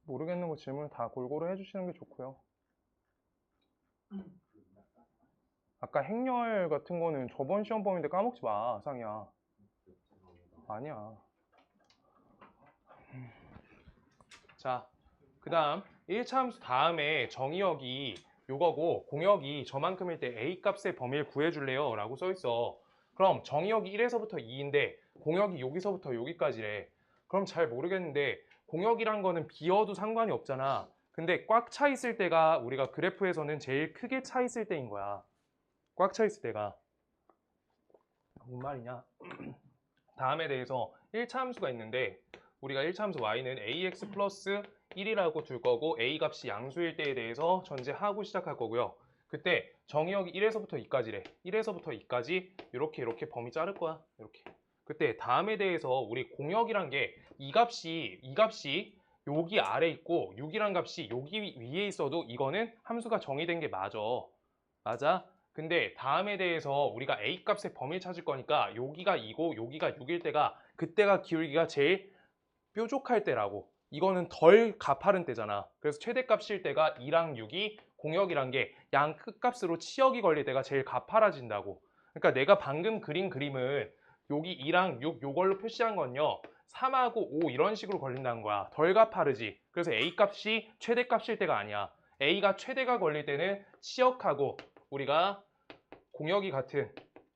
A: 모르겠는 거 질문을 다 골고루 해주시는 게 좋고요. 아까 행렬 같은 거는 저번 시험 범위인데 까먹지 마, 상이야.
B: 죄송합니다.
A: 아니야. 자, 그 다음 1차 함수 다음에 정의역이 요거고 공역이 저만큼일 때 a 값의 범위를 구해줄래요? 라고 써있어. 그럼 정의역이 1에서부터 2인데 공역이 여기서부터 여기까지래. 그럼 잘 모르겠는데 공역이란 거는 비어도 상관이 없잖아. 근데 꽉 차 있을 때가 우리가 그래프에서는 제일 크게 차 있을 때인 거야. 꽉 차 있을 때가. 뭔 말이냐? 다음에 대해서 1차 함수가 있는데 우리가 1차 함수 y는 ax 플러스 1이라고 둘 거고 a 값이 양수일 때에 대해서 전제하고 시작할 거고요. 그때 정의역이 1에서부터 2까지래. 1에서부터 2까지 이렇게 범위 자를 거야. 이렇게. 그때 다음에 대해서 우리 공역이란 게 이 값이 여기 아래 있고 6이란 값이 여기 위에 있어도 이거는 함수가 정의된 게 맞아. 맞아? 근데 다음에 대해서 우리가 a 값의 범위를 찾을 거니까 여기가 2고 여기가 6일 때가 그때가 기울기가 제일 뾰족할 때라고. 이거는 덜 가파른 때잖아. 그래서 최대값일 때가 2랑 6이 공역이란 게 양 끝값으로 치역이 걸릴 때가 제일 가파라진다고. 그러니까 내가 방금 그린 그림은 여기 2랑 6 요걸로 표시한 건요. 3하고 5 이런 식으로 걸린다는 거야. 덜 가파르지. 그래서 a 값이 최대값일 때가 아니야. a가 최대가 걸릴 때는 치역하고 우리가 공역이 같은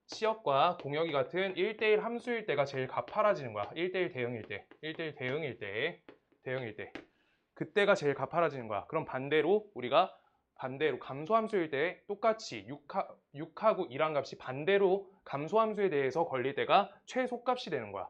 A: 치역과 공역이 같은 1대1 함수일 때가 제일 가파라지는 거야. 1대1 대응일 때. 1대1 대응일 때. 그때가 제일 가파라지는 거야. 그럼 반대로 우리가 감소함수일 때 똑같이 6하고 2란 값이 반대로 감소함수에 대해서 걸릴 때가 최소값이 되는 거야.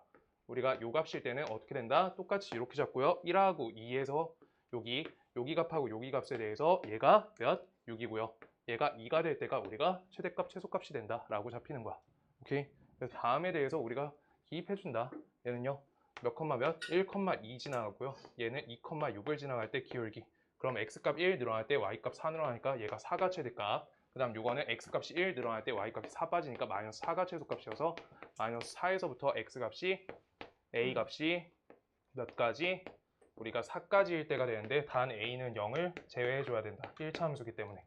A: 우리가 요 값일 때는 어떻게 된다? 똑같이 이렇게 잡고요. 1하고 2에서 여기 값하고 여기 값에 대해서 얘가 몇? 6이고요. 얘가 2가 될 때가 우리가 최대값, 최소값이 된다라고 잡히는 거야. 오케이? 그래서 다음에 대해서 우리가 기입해준다. 얘는요. 몇 컴마 몇? 1,2 지나가고요. 얘는 2,6을 지나갈 때 기울기. 그럼 x값 1 늘어날 때 y값 4 늘어나니까 얘가 4가 최대값. 그 다음 요거는 x값이 1 늘어날 때 y값이 4 빠지니까 마이너스 4가 최소값이어서 마이너스 4에서부터 x값이 a값이 몇 가지? 우리가 4까지일 때가 되는데 단 a는 0을 제외해줘야 된다. 1차 함수기 때문에.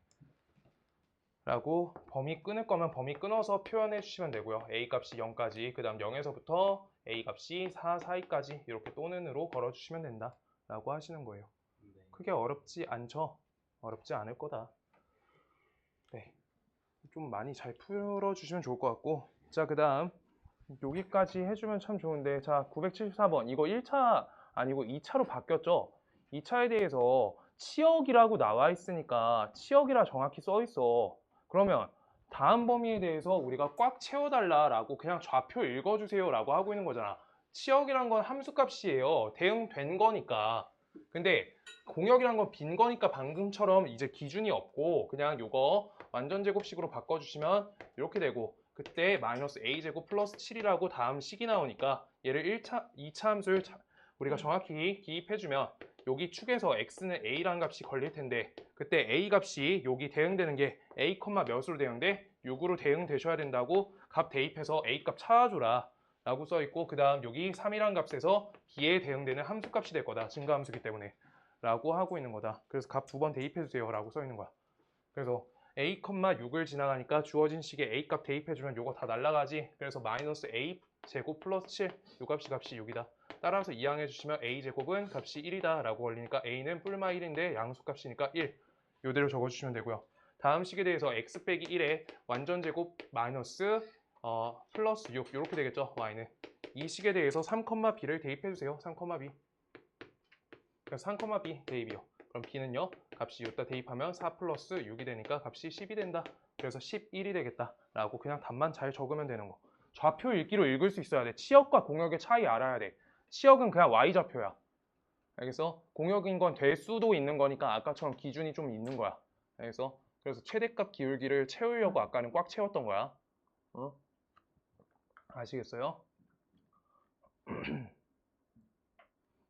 A: 라고 범위 끊을 거면 범위 끊어서 표현해 주시면 되고요. a 값이 0까지, 그 다음 0에서부터 a 값이 4 사이까지 이렇게 또는으로 걸어주시면 된다 라고 하시는 거예요.
B: 네.
A: 크게 어렵지 않죠? 어렵지 않을 거다. 네, 좀 많이 잘 풀어주시면 좋을 것 같고, 자, 그 다음 여기까지 해주면 참 좋은데, 자, 974번 이거 1차 아니고 2차로 바뀌었죠? 2차에 대해서 치역이라고 나와 있으니까 치역이라 정확히 써 있어. 그러면 다음 범위에 대해서 우리가 꽉 채워달라라고 그냥 좌표 읽어주세요라고 하고 있는 거잖아. 치역이란 건 함수값이에요. 대응된 거니까. 근데 공역이란 건 빈 거니까 방금처럼 이제 기준이 없고 그냥 요거 완전 제곱식으로 바꿔주시면 이렇게 되고 그때 마이너스 a제곱 플러스 7이라고 다음 식이 나오니까 얘를 1차, 2차 함수를 우리가 정확히 기입해주면 여기 축에서 x는 a라는 값이 걸릴 텐데 그때 a 값이 여기 대응되는 게 a, 몇으로 대응돼? 6으로 대응되셔야 된다고 값 대입해서 a 값 찾아줘라 라고 써있고 그 다음 여기 3이라는 값에서 b에 대응되는 함수값이 될 거다. 증가함수기 때문에 라고 하고 있는 거다. 그래서 값 두 번 대입해주세요 라고 써있는 거야. 그래서 a, 6을 지나가니까 주어진 식에 a 값 대입해주면 요거 다 날라가지. 그래서 마이너스 a 제곱 플러스 7 요 값이 6이다. 따라서 이항해 주시면 a 제곱은 값이 1이다 라고 걸리니까 a는 뿔마 1인데 양수값이니까 1 요대로 적어주시면 되고요. 다음 식에 대해서 x 빼기 1에 완전 제곱 마이너스 플러스 6 이렇게 되겠죠. y는 이 식에 대해서 3, b를 대입해 주세요. 3, b 그래서 3, b 대입이요. 그럼 b는요 값이 여기다 대입하면 4 플러스 6이 되니까 값이 10이 된다. 그래서 11이 되겠다 라고 그냥 답만 잘 적으면 되는 거. 좌표 읽기로 읽을 수 있어야 돼. 치역과 공역의 차이 알아야 돼. 치역은 그냥 y좌표야. 알겠어? 공역인 건 될 수도 있는 거니까 아까처럼 기준이 좀 있는 거야. 알겠어? 그래서 최대값 기울기를 채우려고 아까는 꽉 채웠던 거야. 어? 아시겠어요?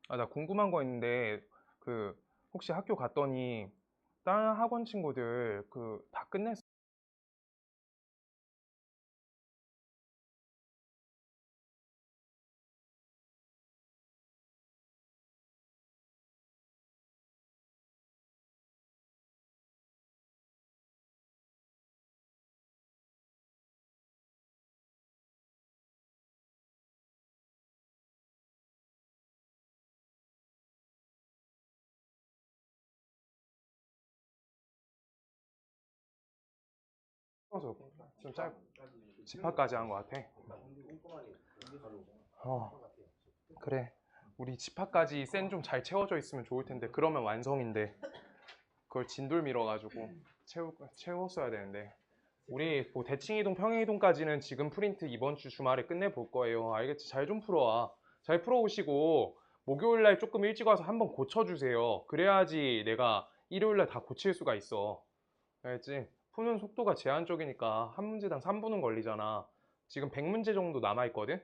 A: 아, 나 궁금한 거 있는데 그 혹시 학교 갔더니 다른 학원 친구들 그 다 끝냈어? 좀 짧고 집합까지 한 것 같아. 그래. 우리 집합까지 센 좀 잘 채워져 있으면 좋을 텐데 그러면 완성인데 그걸 진돌 밀어가지고 채웠어야 되는데 우리 뭐 대칭이동 평행이동까지는 지금 프린트 이번 주 주말에 끝내 볼 거예요. 알겠지? 잘 좀 풀어와. 잘 풀어오시고 목요일 날 조금 일찍 와서 한번 고쳐주세요. 그래야지 내가 일요일 날 다 고칠 수가 있어. 알겠지? 푸는 속도가 제한적이니까 한 문제당 3분은 걸리잖아. 지금 100문제 정도 남아있거든?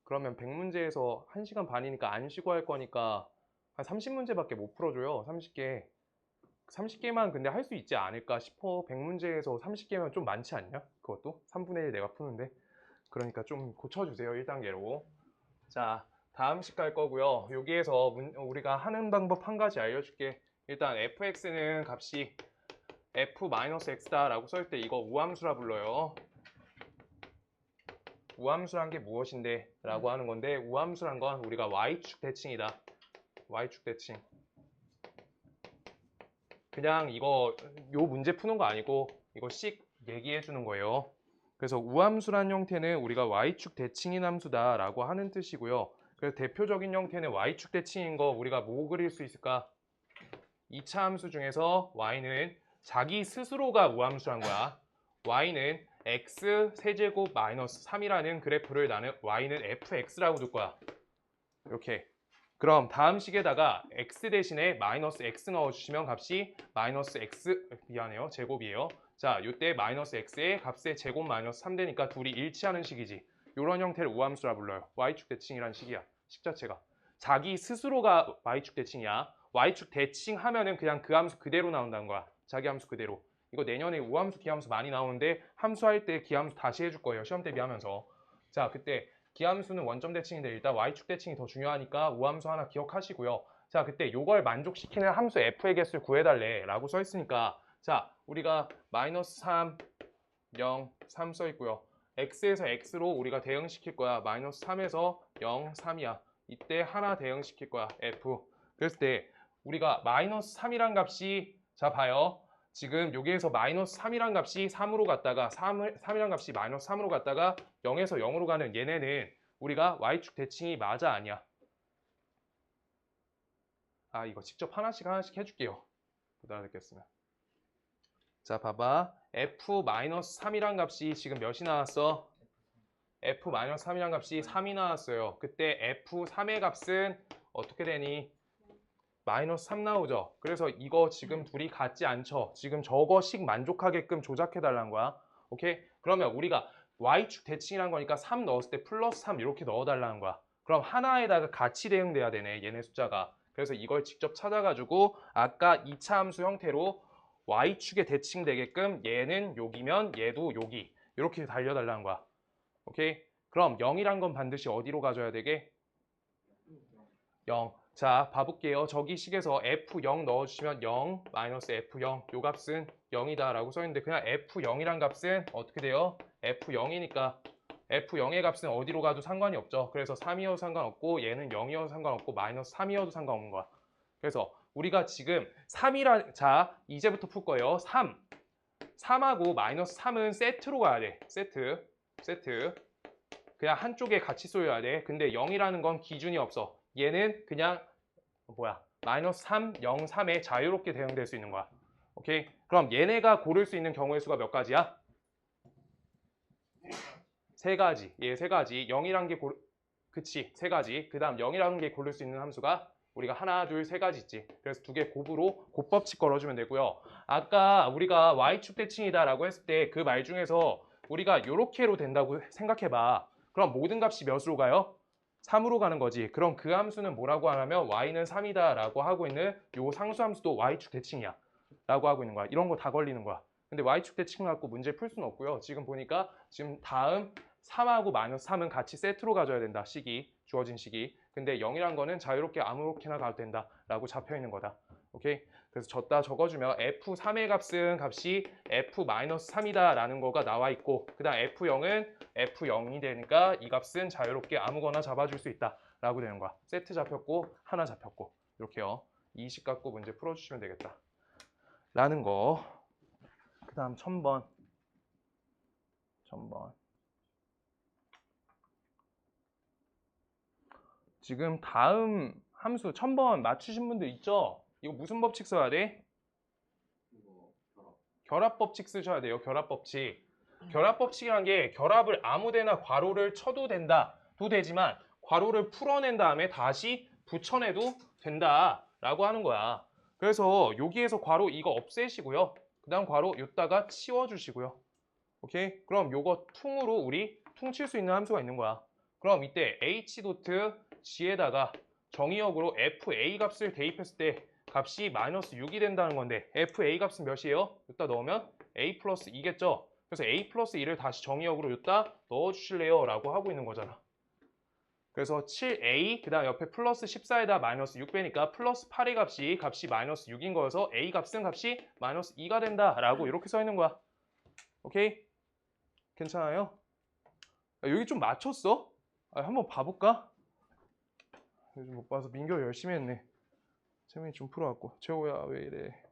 A: 그러면 100문제에서 1시간 반이니까 안 쉬고 할 거니까 한 30문제밖에 못 풀어줘요. 30개. 30개만 근데 할 수 있지 않을까 싶어. 100문제에서 30개면 좀 많지 않냐? 그것도? 3분의 1 내가 푸는데. 그러니까 좀 고쳐주세요. 1단계로. 자, 다음 식 갈 거고요. 여기에서 우리가 하는 방법 한 가지 알려줄게. 일단 fx는 값이 f-x다 라고 써 있을 때 이거 우함수라 불러요. 우함수란 게 무엇인데? 라고 하는 건데 우함수란 건 우리가 y축 대칭이다. y축 대칭. 그냥 이거 요 문제 푸는 거 아니고 이거 씩 얘기해 주는 거예요. 그래서 우함수란 형태는 우리가 y축 대칭인 함수다 라고 하는 뜻이고요. 그래서 대표적인 형태는 y축 대칭인 거 우리가 뭐 그릴 수 있을까? 2차 함수 중에서 y는 자기 스스로가 우함수란 거야. y는 x 세제곱 마이너스 3이라는 그래프를 나는 y는 fx라고 둘 거야. 이렇게. 그럼 다음 식에다가 x 대신에 마이너스 x 넣어주시면 값이 마이너스 x, 미안해요. 제곱이에요. 자, 이때 마이너스 x의 값의 제곱 마이너스 3 되니까 둘이 일치하는 식이지. 이런 형태를 우함수라 불러요. y축 대칭이라는 식이야. 식 자체가. 자기 스스로가 y축 대칭이야. y축 대칭 하면은 그냥 그 함수 그대로 나온다는 거야. 자기 함수 그대로. 이거 내년에 우함수, 기함수 많이 나오는데 함수할 때 기함수 다시 해줄 거예요. 시험 대비하면서. 자, 그때 기함수는 원점 대칭인데 일단 y축 대칭이 더 중요하니까 우함수 하나 기억하시고요. 자, 그때 요걸 만족시키는 함수 f의 개수를 구해달래 라고 써 있으니까 자, 우리가 마이너스 3, 0, 3 써 있고요. x에서 x로 우리가 대응시킬 거야. 마이너스 3에서 0, 3이야. 이때 하나 대응시킬 거야. f. 그랬을 때 우리가 마이너스 3이란 값이 자 봐요. 지금 여기에서 마이너스 3이란 값이 3으로 갔다가 3이란 값이 마이너스 3으로 갔다가 0에서 0으로 가는 얘네는 우리가 y축 대칭이 맞아 아니야? 아 이거 직접 하나씩 해줄게요. 못 알아듣겠으면. 자 봐봐. f-3이란 값이 지금 몇이 나왔어? f-3이란 값이 3이 나왔어요. 그때 f3의 값은 어떻게 되니? 마이너스 3 나오죠. 그래서 이거 지금 둘이 같지 않죠. 지금 저거식 만족하게끔 조작해 달라는 거야. 오케이? 그러면 우리가 y축 대칭이란 거니까 3 넣었을 때 플러스 3 이렇게 넣어 달라는 거야. 그럼 하나에다가 같이 대응돼야 되네. 얘네 숫자가. 그래서 이걸 직접 찾아가지고 아까 2차 함수 형태로 y축에 대칭되게끔 얘는 여기면 얘도 여기 이렇게 달려달라는 거야. 오케이? 그럼 0이란 건 반드시 어디로 가져야 되게? 0. 자, 봐볼게요. 저기 식에서 F0 넣어주시면 0, 마이너스 F0. 요 값은 0이다 라고 써있는데 그냥 F0이란 값은 어떻게 돼요? F0이니까 F0의 값은 어디로 가도 상관이 없죠. 그래서 3이어도 상관없고 얘는 0이어도 상관없고 마이너스 3이어도 상관없는 거야. 그래서 우리가 지금 3이라 자 이제부터 풀 거예요. 3하고 마이너스 3은 세트로 가야 돼. 세트 그냥 한쪽에 같이 쏘여야 돼. 근데 0이라는 건 기준이 없어. 얘는 그냥 마이너스 3, 0, 3에 자유롭게 대응될 수 있는 거야. 오케이? 그럼 얘네가 고를 수 있는 경우의 수가 몇 가지야? 세 가지. 세 가지. 0이란 게 그치, 세 가지. 그 다음 0이라는 게 고를 수 있는 함수가 우리가 하나, 둘, 세 가지 있지. 그래서 두 개 곱으로 곱법칙 걸어주면 되고요. 아까 우리가 y축 대칭이다 라고 했을 때 그 말 중에서 우리가 이렇게로 된다고 생각해봐. 그럼 모든 값이 몇으로 가요? 3으로 가는 거지. 그럼 그 함수는 뭐라고 하냐면 y는 3이다 라고 하고 있는 요 상수함수도 y축 대칭이야 라고 하고 있는 거야. 이런 거 다 걸리는 거야. 근데 y축 대칭 갖고 문제 풀 수는 없고요. 지금 보니까 지금 다음 3하고 마이너스 3은 같이 세트로 가져야 된다. 식이 주어진 식이. 근데 0이란 거는 자유롭게 아무렇게나 가도 된다 라고 잡혀 있는 거다. 오케이? 그래서 졌다 적어주면 f3의 값이 f-3이다 라는 거가 나와 있고 그 다음 f0은 f0이 되니까 이 값은 자유롭게 아무거나 잡아줄 수 있다 라고 되는 거야. 세트 잡혔고 하나 잡혔고 이렇게요. 이 식 갖고 문제 풀어주시면 되겠다 라는 거. 그 다음 1000번 1000번. 지금 다음 함수 1000번 맞추신 분들 있죠? 이거 무슨 법칙 써야 돼?
B: 이거 결합.
A: 결합법칙 쓰셔야 돼요. 결합법칙. 결합법칙이란 게 결합을 아무데나 괄호를 쳐도 된다도 되지만 괄호를 풀어낸 다음에 다시 붙여내도 된다라고 하는 거야. 그래서 여기에서 괄호 이거 없애시고요. 그 다음 괄호 여기다가 치워주시고요. 오케이? 그럼 요거 퉁으로 우리 퉁칠 수 있는 함수가 있는 거야. 그럼 이때 h 도트 g에다가 정의역으로 fa 값을 대입했을 때 값이 마이너스 6이 된다는 건데 fa 값은 몇이에요? 여기다 넣으면 a 플러스 2겠죠? 그래서 a 플러스 2를 다시 정의역으로 여기다 넣어주실래요? 라고 하고 있는 거잖아. 그래서 7a 그 다음 옆에 플러스 14에다 마이너스 6 빼니까 플러스 8의 값이 마이너스 6인 거여서 a 값은 값이 마이너스 2가 된다 라고 이렇게 써 있는 거야. 오케이? 괜찮아요? 여기 좀 맞췄어? 한번 봐볼까? 요즘 못 봐서 민규 열심히 했네. 재민이 좀 풀어갖고. 재호야 왜 이래?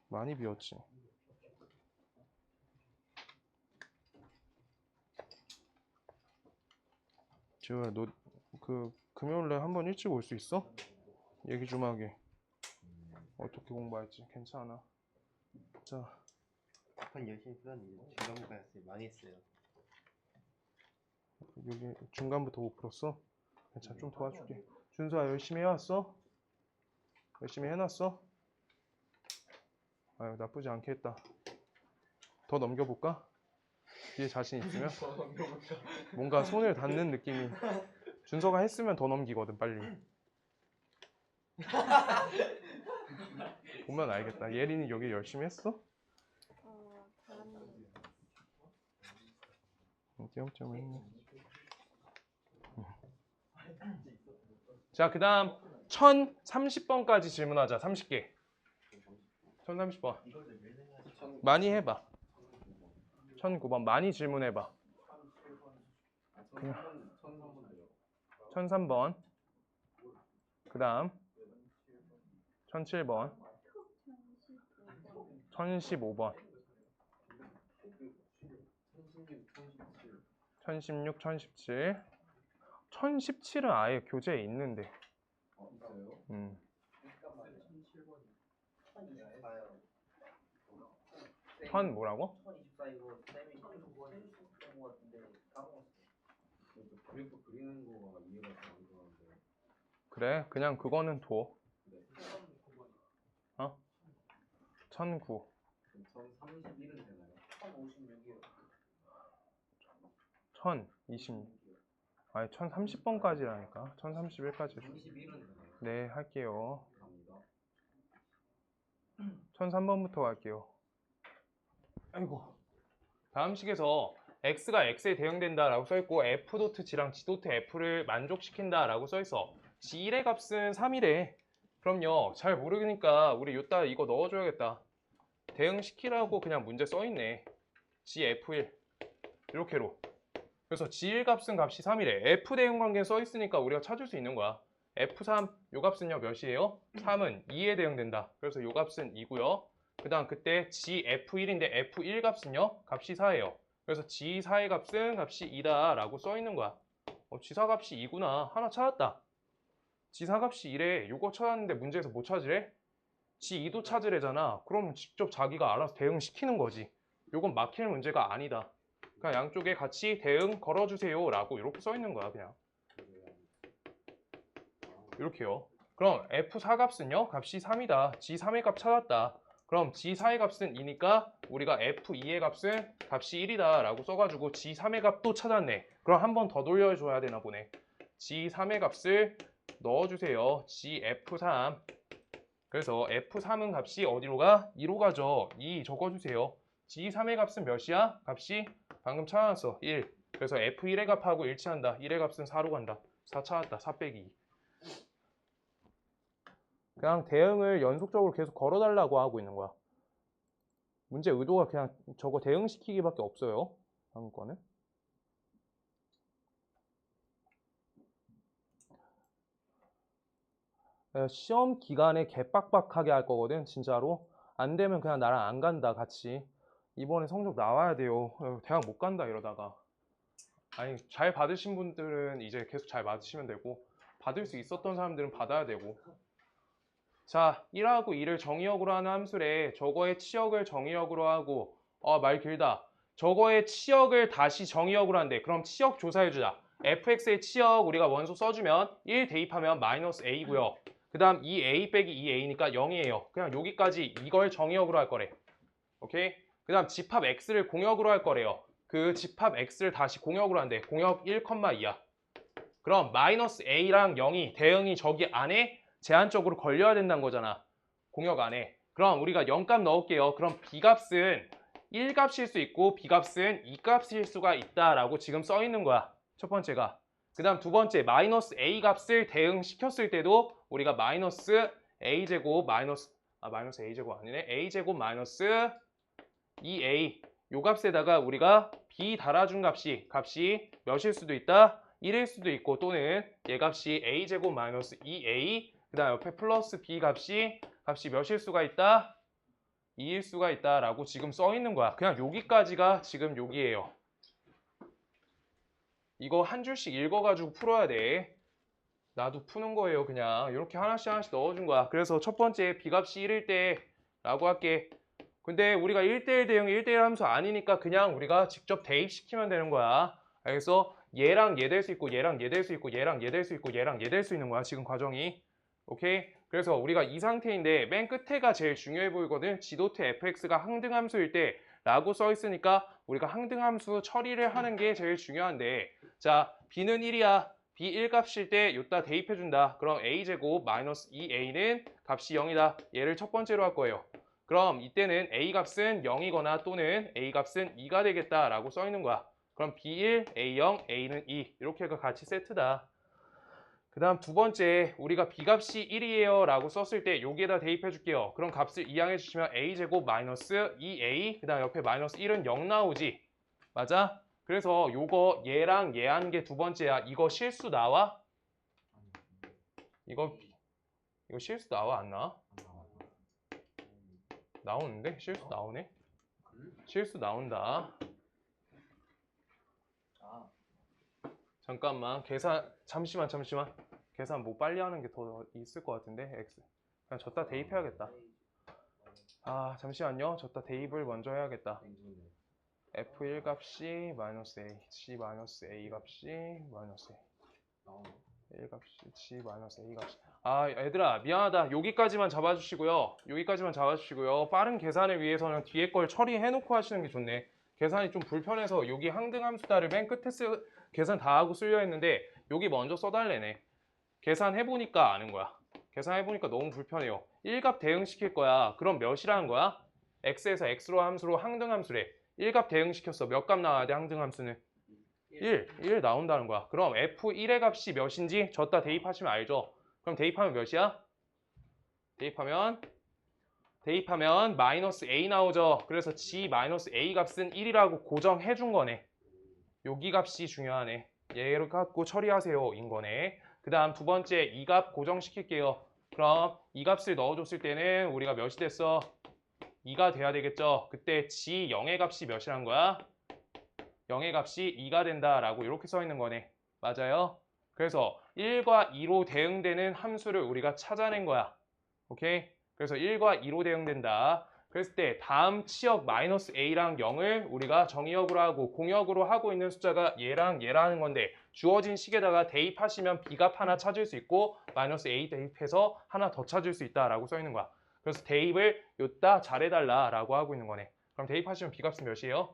A: 많이 비웠지. 재호야 너 그 금요일날 한번 일찍 올 수 있어? 얘기 좀 하게. 어떻게 공부할지 괜찮아. 자.
C: 한 열심히 풀었는데 중간부까지 많이 했어요.
A: 여기 중간부터 못 풀었어? 괜찮아, 좀 도와줄게. 준수야 열심히 해왔어? 열심히 해놨어? 아유 나쁘지 않게 했다. 더 넘겨볼까? 뒤에 자신 있으면? 뭔가 손을 닿는 느낌이. 준서가 했으면 더 넘기거든 빨리. 보면 알겠다. 예린이 여기 열심히 했어?
D: 잘합니다.
A: 띄엄띄엄 했네. 자, 그 다음 1030번까지 질문하자. 30개. 1030번. 많이 해봐. 1009번 많이 질문해봐. 1003번. 그 다음 1007번. 1015번. 1016, 1017. 1017은 아예 교재에 있는데.
B: 있어요?
A: 천 뭐라고?
C: 1024 이거 쌤이 계속 해주셨던 것 같은데 까먹었어요.
B: 그래프 그리는 거가 이해가 잘 안 되는데.
A: 그래, 그냥 그거는 둬.
B: 네.
A: 1009.
B: 그럼 1031은 되나요?
C: 1056이요.
A: 1020. 아니 1030번까지라니까. 1031까지.
B: 31은 되나요?
A: 네, 할게요.
B: 감사합니다.
A: 1003번부터 갈게요. 아이고. 다음 식에서 x가 x에 대응된다라고 써있고 f 도트 g랑 g 도트 f를 만족시킨다라고 써있어. g1의 값은 3이래. 그럼요. 잘 모르니까 우리 요따 이거 넣어줘야겠다. 대응시키라고 그냥 문제 써있네. gf1 이렇게로. 그래서 g1 값은 값이 3이래. f 대응 관계 써있으니까 우리가 찾을 수 있는 거야. f3 요 값은요 몇이에요? 3은 2에 대응된다. 그래서 요 값은 2고요. 그 다음 그때 gf1인데 f1 값은요 값이 4예요. 그래서 g4의 값은 값이 2다 라고 써있는 거야. g4 값이 2구나. 하나 찾았다. g4 값이 2래. 요거 찾았는데 문제에서 뭐 찾으래? g2도 찾으래잖아. 그럼 직접 자기가 알아서 대응시키는 거지. 요건 막힐 문제가 아니다. 그냥 양쪽에 같이 대응 걸어주세요 라고 이렇게 써있는 거야 그냥. 이렇게요. 그럼 f4 값은요 값이 3이다. g3의 값 찾았다. 그럼 g4의 값은 2니까 우리가 f2의 값은 값이 1이다 라고 써가지고 g3의 값도 찾았네. 그럼 한 번 더 돌려줘야 되나 보네. g3의 값을 넣어주세요. gf3. 그래서 f3은 값이 어디로 가? 2로 가죠. 2 적어주세요. g3의 값은 몇이야? 값이 방금 찾아놨어. 1. 그래서 f1의 값하고 일치한다. 1의 값은 4로 간다. 4 찾았다. 4 빼기 2. 그냥 대응을 연속적으로 계속 걸어달라고 하고 있는 거야. 문제 의도가 그냥 저거 대응시키기밖에 없어요. 다음 거는. 시험 기간에 개빡빡하게 할 거거든. 진짜로. 안 되면 그냥 나랑 안 간다. 같이. 이번에 성적 나와야 돼요. 대학 못 간다 이러다가. 아니 잘 받으신 분들은 이제 계속 잘 받으시면 되고 받을 수 있었던 사람들은 받아야 되고. 자, 1하고 2를 정의역으로 하는 함수래. 저거의 치역을 정의역으로 하고 말 길다. 저거의 치역을 다시 정의역으로 한대. 그럼 치역 조사해주자. fx의 치역 우리가 원소 써주면 1 대입하면 마이너스 a고요. 그 다음 2a 빼기 2a니까 0이에요. 그냥 여기까지 이걸 정의역으로 할 거래. 오케이? 그 다음 집합 x를 공역으로 할 거래요. 그 집합 x를 다시 공역으로 한대. 공역 1,2야. 그럼 마이너스 a랑 0이 대응이 저기 안에 제한적으로 걸려야 된다는 거잖아. 공역 안에. 그럼 우리가 0값 넣을게요. 그럼 b값은 1값일 수 있고 b값은 2값일 수가 있다라고 지금 써 있는 거야. 첫 번째가. 그 다음 두 번째 마이너스 a 값을 대응시켰을 때도 우리가 마이너스 a제곱 마이너스 a제곱 아니네. a제곱 마이너스 2a 요 값에다가 우리가 b 달아준 값이 몇일 수도 있다? 1일 수도 있고 또는 얘 값이 a제곱 마이너스 2a 그 다음 옆에 플러스 b 값이 몇일 수가 있다? 2일 수가 있다 라고 지금 써 있는 거야. 그냥 여기까지가 지금 여기에요. 이거 한 줄씩 읽어가지고 풀어야 돼. 나도 푸는 거예요. 그냥 이렇게 하나씩 넣어준 거야. 그래서 첫 번째 b값이 1일 때 라고 할게. 근데 우리가 1대1 대응 1대1 함수 아니니까 그냥 우리가 직접 대입시키면 되는 거야. 알겠어? 얘랑 얘 될 수 있고 얘랑 얘 될 수 있고 얘랑 얘 될 수 있고 얘랑 얘 될 수 있는 거야. 지금 과정이. 오케이? 그래서 우리가 이 상태인데 맨 끝에가 제일 중요해 보이거든. 지도트 fx가 항등함수일 때 라고 써 있으니까 우리가 항등함수 처리를 하는 게 제일 중요한데 자 b는 1이야. b 1값일 때 요따 대입해준다. 그럼 a제곱 마이너스 2a는 값이 0이다. 얘를 첫 번째로 할 거예요. 그럼 이때는 a 값은 0이거나 또는 a 값은 2가 되겠다라고 써 있는 거야. 그럼 b1, a0, a는 2 이렇게가 같이 세트다. 그 다음 두 번째 우리가 b값이 1이에요 라고 썼을 때 여기에다 대입해 줄게요. 그럼 값을 이항해 주시면 a제곱 마이너스 2a 그 다음 옆에 마이너스 1은 0 나오지. 맞아? 그래서 요거 얘랑 얘 한 게 두 번째야. 이거 실수 나와? 이거 실수 나와 안 나와? 나오는데? 실수 나오네? 실수 나온다. 잠깐만 계산 잠시만 계산 뭐 빨리 하는 게 더 있을 것 같은데 x 그냥 졌다 대입해야겠다. 잠시만요. 졌다 대입을 먼저 해야겠다. f1 값이 마이너스 a g 마이너스 a 값이 마이너스 a 1 값이 g 마이너스 a 값이 얘들아 미안하다. 여기까지만 잡아주시고요. 빠른 계산을 위해서는 뒤에 걸 처리해 놓고 하시는 게 좋네. 계산이 좀 불편해서 여기 항등함수다를 맨 끝에 계산 다 하고 쓸려 했는데 여기 먼저 써달래네. 계산해보니까 아는 거야. 계산해보니까 너무 불편해요. 1값 대응시킬 거야. 그럼 몇이라는 거야? x에서 x로 함수로 항등함수래. 1값 대응시켰어. 몇 값 나와야 돼 대항등함수는? 1 나온다는 거야. 그럼 f1의 값이 몇인지 졌다 대입하시면 알죠? 그럼 대입하면 몇이야? 대입하면 마이너스 a 나오죠. 그래서 g 마이너스 a 값은 1이라고 고정해 준 거네. 여기 값이 중요하네. 얘를 갖고 처리하세요 인 거네. 그 다음 두 번째 이 값 고정시킬게요. 그럼 이 값을 넣어줬을 때는 우리가 몇이 됐어? 2가 돼야 되겠죠. 그때 g 0의 값이 몇이란 거야? 0의 값이 2가 된다라고 이렇게 써 있는 거네. 맞아요? 그래서 1과 2로 대응되는 함수를 우리가 찾아낸 거야. 오케이? 그래서 1과 2로 대응된다. 그랬을 때 다음 치역 마이너스 a랑 0을 우리가 정의역으로 하고 공역으로 하고 있는 숫자가 얘랑 얘라는 건데 주어진 식에다가 대입하시면 b값 하나 찾을 수 있고 마이너스 a 대입해서 하나 더 찾을 수 있다라고 써 있는 거야. 그래서 대입을 요따 잘해달라라고 하고 있는 거네. 그럼 대입하시면 b값은 몇이에요?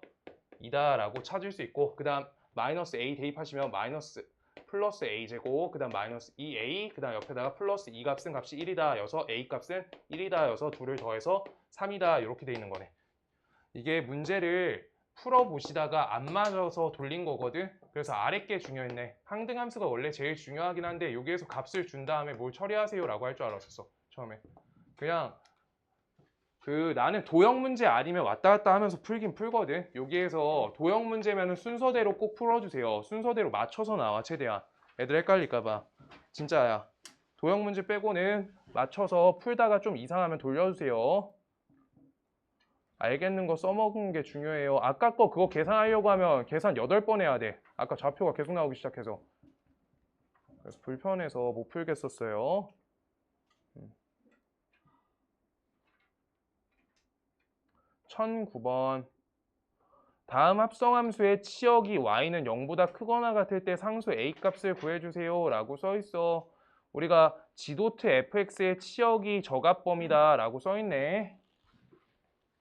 A: 2다라고 찾을 수 있고 그 다음 마이너스 a 대입하시면 마이너스 플러스 a제곱 그 다음 마이너스 2a 그 다음 옆에다가 플러스 2 값은 값이 1이다 여서 a 값은 1이다 여서 2를 더해서 3이다 이렇게 돼 있는 거네. 이게 문제를 풀어보시다가 안 맞아서 돌린 거거든. 그래서 아래 게 중요했네. 항등함수가 원래 제일 중요하긴 한데 여기에서 값을 준 다음에 뭘 처리하세요 라고 할 줄 알았었어 처음에. 그냥 나는 도형 문제 아니면 왔다 갔다 하면서 풀긴 풀거든. 여기에서 도형 문제면은 순서대로 꼭 풀어주세요. 순서대로 맞춰서 나와 최대한. 애들 헷갈릴까봐. 진짜야. 도형 문제 빼고는 맞춰서 풀다가 좀 이상하면 돌려주세요. 알겠는 거 써먹은 게 중요해요. 아까 거 그거 계산하려고 하면 계산 8번 해야 돼. 아까 좌표가 계속 나오기 시작해서. 그래서 불편해서 못 풀겠었어요. 1009번. 다음 합성함수의 치역이 y는 0보다 크거나 같을 때 상수 a 값을 구해주세요 라고 써있어. 우리가 지도트 fx의 치역이 저값범위다 라고 써있네.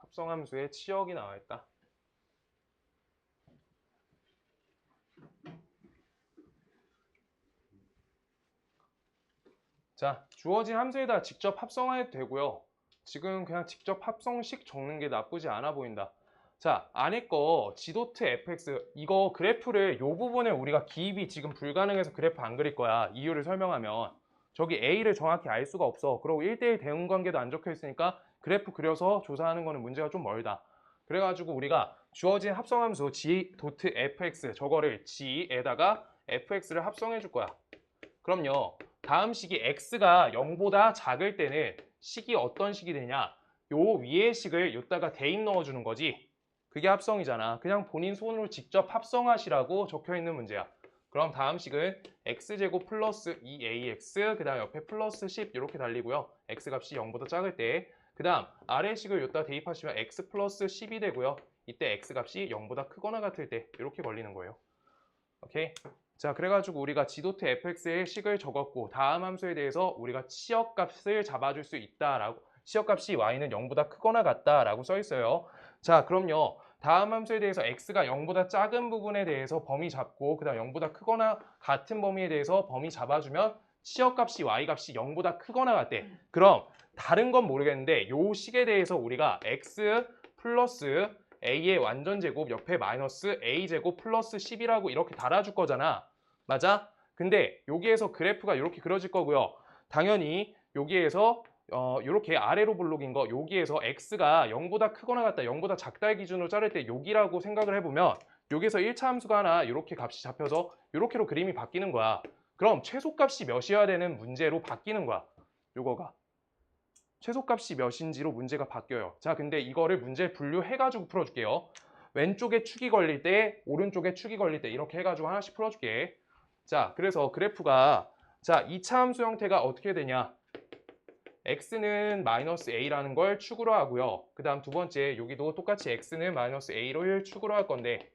A: 합성함수의 치역이 나와있다. 자, 주어진 함수에다 직접 합성해도 되고요. 지금 그냥 직접 합성식 적는 게 나쁘지 않아 보인다. 자, 안에 거 지도트 fx 이거 그래프를 이 부분에 우리가 기입이 지금 불가능해서 그래프 안 그릴 거야. 이유를 설명하면 저기 a를 정확히 알 수가 없어. 그리고 1대1 대응관계도 안 적혀 있으니까 그래프 그려서 조사하는 거는 문제가 좀 멀다. 그래가지고 우리가 주어진 합성함수 g 도트 fx 저거를 g에다가 fx를 합성해 줄 거야. 그럼요. 다음 식이 x가 0보다 작을 때는 식이 어떤 식이 되냐? 요 위의 식을 여기다가 대입 넣어주는 거지. 그게 합성이잖아. 그냥 본인 손으로 직접 합성하시라고 적혀있는 문제야. 그럼 다음 식은 x제곱 플러스 2ax 그 다음 옆에 플러스 10 이렇게 달리고요. x값이 0보다 작을 때 그 다음 아래 식을 여기다 대입하시면 x 플러스 10이 되고요. 이때 x값이 0보다 크거나 같을 때 이렇게 걸리는 거예요. 오케이? 자, 그래가지고 우리가 지도트 fx의 식을 적었고 다음 함수에 대해서 우리가 치역값을 잡아줄 수 있다라고 치역값이 y는 0보다 크거나 같다라고 써 있어요. 자, 그럼요. 다음 함수에 대해서 x가 0보다 작은 부분에 대해서 범위 잡고 그 다음 0보다 크거나 같은 범위에 대해서 범위 잡아주면 치역값이 y값이 0보다 크거나 같대. 그럼 다른 건 모르겠는데 요 식에 대해서 우리가 x 플러스 a의 완전 제곱 옆에 마이너스 a제곱 플러스 10이라고 이렇게 달아줄 거잖아. 맞아? 근데 여기에서 그래프가 이렇게 그려질 거고요. 당연히 여기에서 이렇게 아래로 블록인 거 여기에서 x가 0보다 크거나 같다 0보다 작다의 기준으로 자를 때 여기라고 생각을 해보면 여기서 1차 함수가 하나 이렇게 값이 잡혀서 이렇게로 그림이 바뀌는 거야. 그럼 최소값이 몇이어야 되는 문제로 바뀌는 거야. 요거가 최소값이 몇인지로 문제가 바뀌어요. 자, 근데 이거를 문제 분류해가지고 풀어줄게요. 왼쪽에 축이 걸릴 때 오른쪽에 축이 걸릴 때 이렇게 해가지고 하나씩 풀어줄게. 자, 그래서 그래프가 자 2차 함수 형태가 어떻게 되냐. x는 마이너스 a라는 걸 축으로 하고요. 그 다음 두 번째 여기도 똑같이 x는 마이너스 a를 축으로 할 건데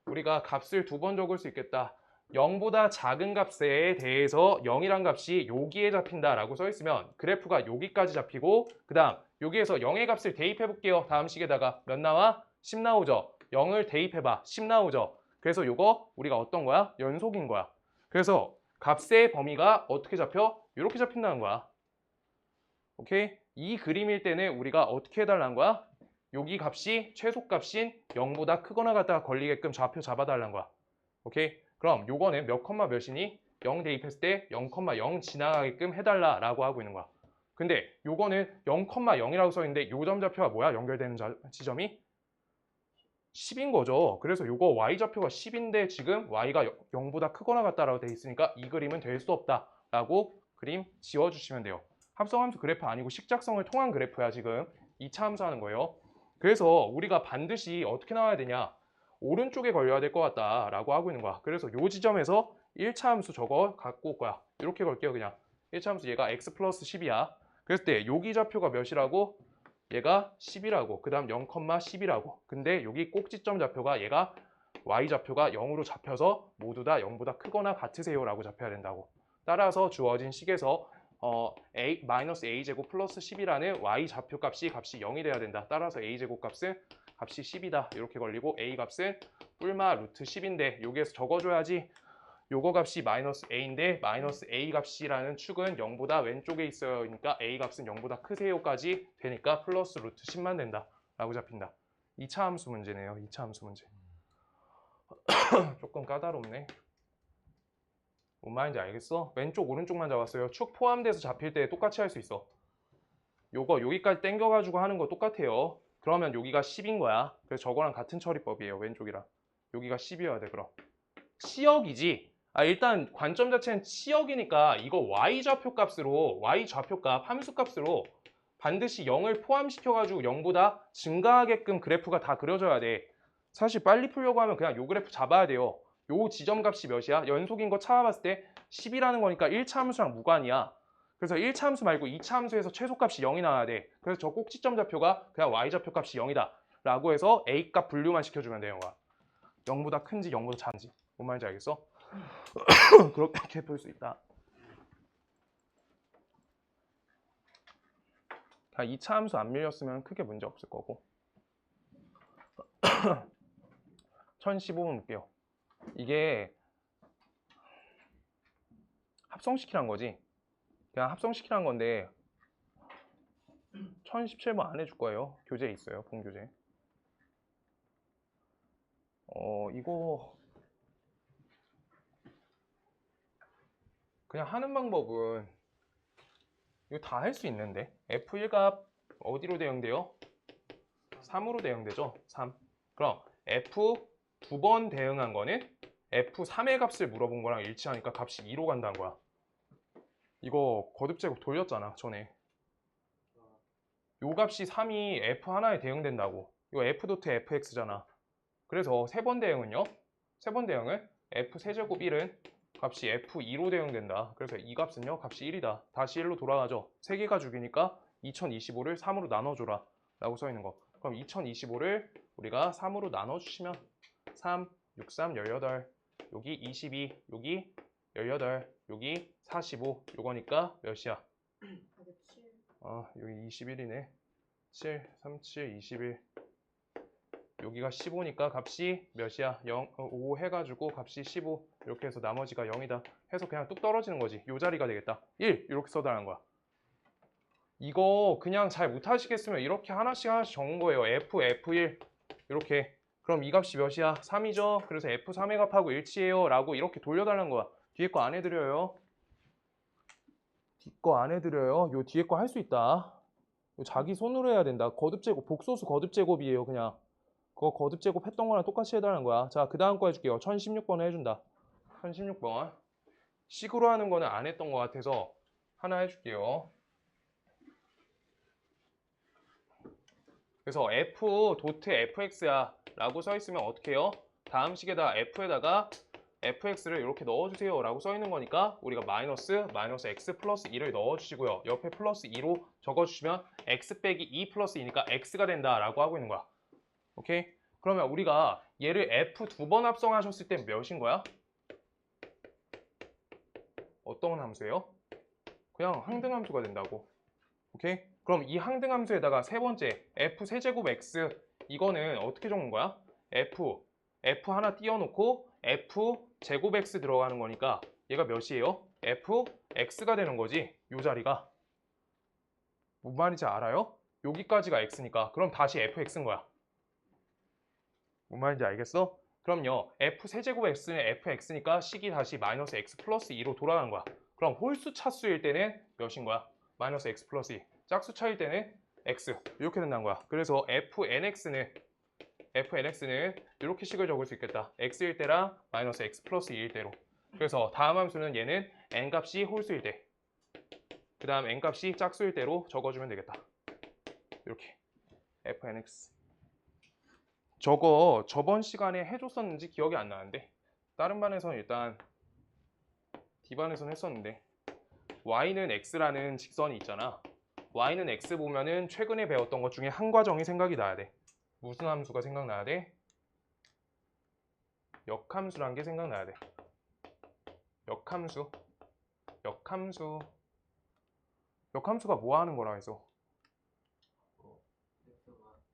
A: 우리가 값을 두 번 적을 수 있겠다. 0보다 작은 값에 대해서 0이란 값이 여기에 잡힌다라고 써 있으면 그래프가 여기까지 잡히고 그 다음 여기에서 0의 값을 대입해 볼게요. 다음 식에다가 몇 나와? 10 나오죠. 0을 대입해봐. 10 나오죠. 그래서 요거 우리가 어떤 거야? 연속인 거야. 그래서 값의 범위가 어떻게 잡혀? 이렇게 잡힌다는 거야. 오케이? 이 그림일 때는 우리가 어떻게 해달라는 거야? 여기 값이 최소값인 0보다 크거나 같다가 걸리게끔 좌표 잡아달라는 거야. 오케이? 그럼 요거는 몇 컴마 몇이니? 0 대입했을 때 0,0 지나가게끔 해달라라고 하고 있는 거야. 근데 요거는 0,0이라고 써있는데 요 점 좌표가 뭐야? 연결되는 지점이? 10인 거죠. 그래서 요거 y좌표가 10인데 지금 y가 0보다 크거나 같다라고 돼 있으니까 이 그림은 될 수 없다라고 그림 지워주시면 돼요. 합성함수 그래프 아니고 식작성을 통한 그래프야 지금. 2차 함수 하는 거예요. 그래서 우리가 반드시 어떻게 나와야 되냐. 오른쪽에 걸려야 될 것 같다라고 하고 있는 거야. 그래서 이 지점에서 1차 함수 저거 갖고 올 거야. 이렇게 걸게요 그냥. 1차 함수 얘가 x 플러스 10이야. 그랬을 때 여기 좌표가 몇이라고? 얘가 10이라고. 그 다음 0,10이라고. 근데 여기 꼭지점 좌표가 얘가 y 좌표가 0으로 잡혀서 모두 다 0보다 크거나 같으세요 라고 잡혀야 된다고. 따라서 주어진 식에서 마이너스 a제곱 플러스 10이라는 y 좌표 값이 0이 돼야 된다. 따라서 a제곱 값은 값이 10이다. 이렇게 걸리고 a 값은 뿔마 루트 10인데 여기에서 적어줘야지. 요거 값이 마이너스 a인데 마이너스 a 값이라는 축은 0보다 왼쪽에 있어요. 그러니까 a 값은 0보다 크세요까지 되니까 플러스 루트 10만 된다. 라고 잡힌다. 2차 함수 문제네요. 2차 함수 문제. 조금 까다롭네. 뭔 말인지 알겠어? 왼쪽 오른쪽만 잡았어요. 축 포함돼서 잡힐 때 똑같이 할 수 있어. 요거 여기까지 당겨가지고 하는 거 똑같아요. 그러면 여기가 10인 거야. 그래서 저거랑 같은 처리법이에요. 왼쪽이랑. 여기가 10이어야 돼 그럼. 치역이지. 일단 관점 자체는 치역이니까 이거 y 좌표 값으로 y 좌표 값 함수 값으로 반드시 0을 포함시켜가지고 0보다 증가하게끔 그래프가 다 그려져야 돼. 사실 빨리 풀려고 하면 그냥 요 그래프 잡아야 돼요. 요 지점 값이 몇이야? 연속인 거 찾아봤을 때 10이라는 거니까 1차 함수랑 무관이야. 그래서 1차 함수 말고 2차 함수에서 최소값이 0이 나와야 돼. 그래서 저 꼭지점 좌표가 그냥 y좌표 값이 0이다 라고 해서 a값 분류만 시켜주면 되는 거야. 0보다 큰지 0보다 작은지. 뭔 말인지 알겠어? 그렇게 볼 수 있다. 2차 함수 안 밀렸으면 크게 문제 없을 거고. 1015번 볼게요. 이게 합성시키란 거지. 그냥 합성시키란 건데 1017번 안 해줄 거예요. 교재에 있어요. 본교재. 이거 그냥 하는 방법은 이거 다 할 수 있는데 F1값 어디로 대응돼요? 3으로 대응되죠? 3. 그럼 F 두 번 대응한 거는 F3의 값을 물어본 거랑 일치하니까 값이 2로 간다는 거야. 이거 거듭제곱 돌렸잖아 전에. 요 값이 3이 F 하나에 대응된다고. 이거 F 도트 FX잖아. 그래서 세 번 대응은요? 세 번 대응은 F 세제곱 1은 값이 F2로 대응된다. 그래서 이 값은요 값이 1이다. 다시 1로 돌아가죠. 3개가 주기니까 2025를 3으로 나눠줘라 라고 써있는 거. 그럼 2025를 우리가 3으로 나눠주시면 3, 6, 3, 18 여기 22, 여기 18 여기 45 요거니까 몇이야? 여기 21이네. 7, 37, 21 여기가 15니까 값이 몇이야? 5 해가지고 값이 15 이렇게 해서 나머지가 0이다 해서 그냥 뚝 떨어지는 거지. 요 자리가 되겠다. 1 이렇게 써달라는 거야. 이거 그냥 잘 못하시겠으면 이렇게 하나씩 적은 거예요. F, F1 이렇게. 그럼 이 값이 몇이야? 3이죠? 그래서 F3의 값하고 일치해요 라고 이렇게 돌려달라는 거야. 뒤에 거 안 해드려요. 뒤 거 안 해드려요. 요 뒤에 거 할 수 있다. 요 자기 손으로 해야 된다. 거듭제곱, 복소수 거듭제곱이에요. 그냥 그거 거듭제곱 했던 거랑 똑같이 해달라는 거야. 자, 그 다음 거 해줄게요. 1016번을 해준다. 1016번 식으로 하는 거는 안 했던 것 같아서 하나 해줄게요. 그래서 F 도트 FX야 라고 써있으면 어떻게 해요? 다음 식에다 F에다가 FX를 이렇게 넣어주세요 라고 써있는 거니까 우리가 마이너스 X 플러스 2를 넣어주시고요. 옆에 플러스 2로 적어주시면 X 빼기 2 플러스 2니까 X가 된다 라고 하고 있는 거야. 오케이? 그러면 우리가 얘를 F 두 번 합성하셨을 때 몇인 거야? 어떤 함수예요? 그냥 항등함수가 된다고. 오케이? 그럼 이 항등함수에다가 세 번째 F 세제곱 X 이거는 어떻게 적는 거야? F 하나 띄워놓고 F 제곱 X 들어가는 거니까 얘가 몇이에요? F X가 되는 거지. 요 자리가. 뭔 말인지 알아요? 여기까지가 X니까 그럼 다시 FX인 거야. 뭔 말인지 알겠어? 그럼요. F 세제곱 X는 FX니까 식이 다시 마이너스 X 플러스 2로 돌아가는 거야. 그럼 홀수 차수일 때는 몇인 거야? 마이너스 X 플러스 2. 짝수 차일 때는 X. 이렇게 된다는 거야. 그래서 FNX는 이렇게 식을 적을 수 있겠다. X일 때랑 마이너스 X 플러스 2일 때로. 그래서 다음 함수는 얘는 N값이 홀수일 때. 그 다음 N값이 짝수일 때로 적어주면 되겠다. 이렇게. FNX. 저거 저번 시간에 해줬었는지 기억이 안 나는데 다른 반에서는 일단 D반에서는 했었는데 Y는 X라는 직선이 있잖아. Y는 X 보면은 최근에 배웠던 것 중에 한 과정이 생각이 나야 돼. 무슨 함수가 생각나야 돼? 역함수란 게 생각나야 돼. 역함수가 뭐 하는 거라 해서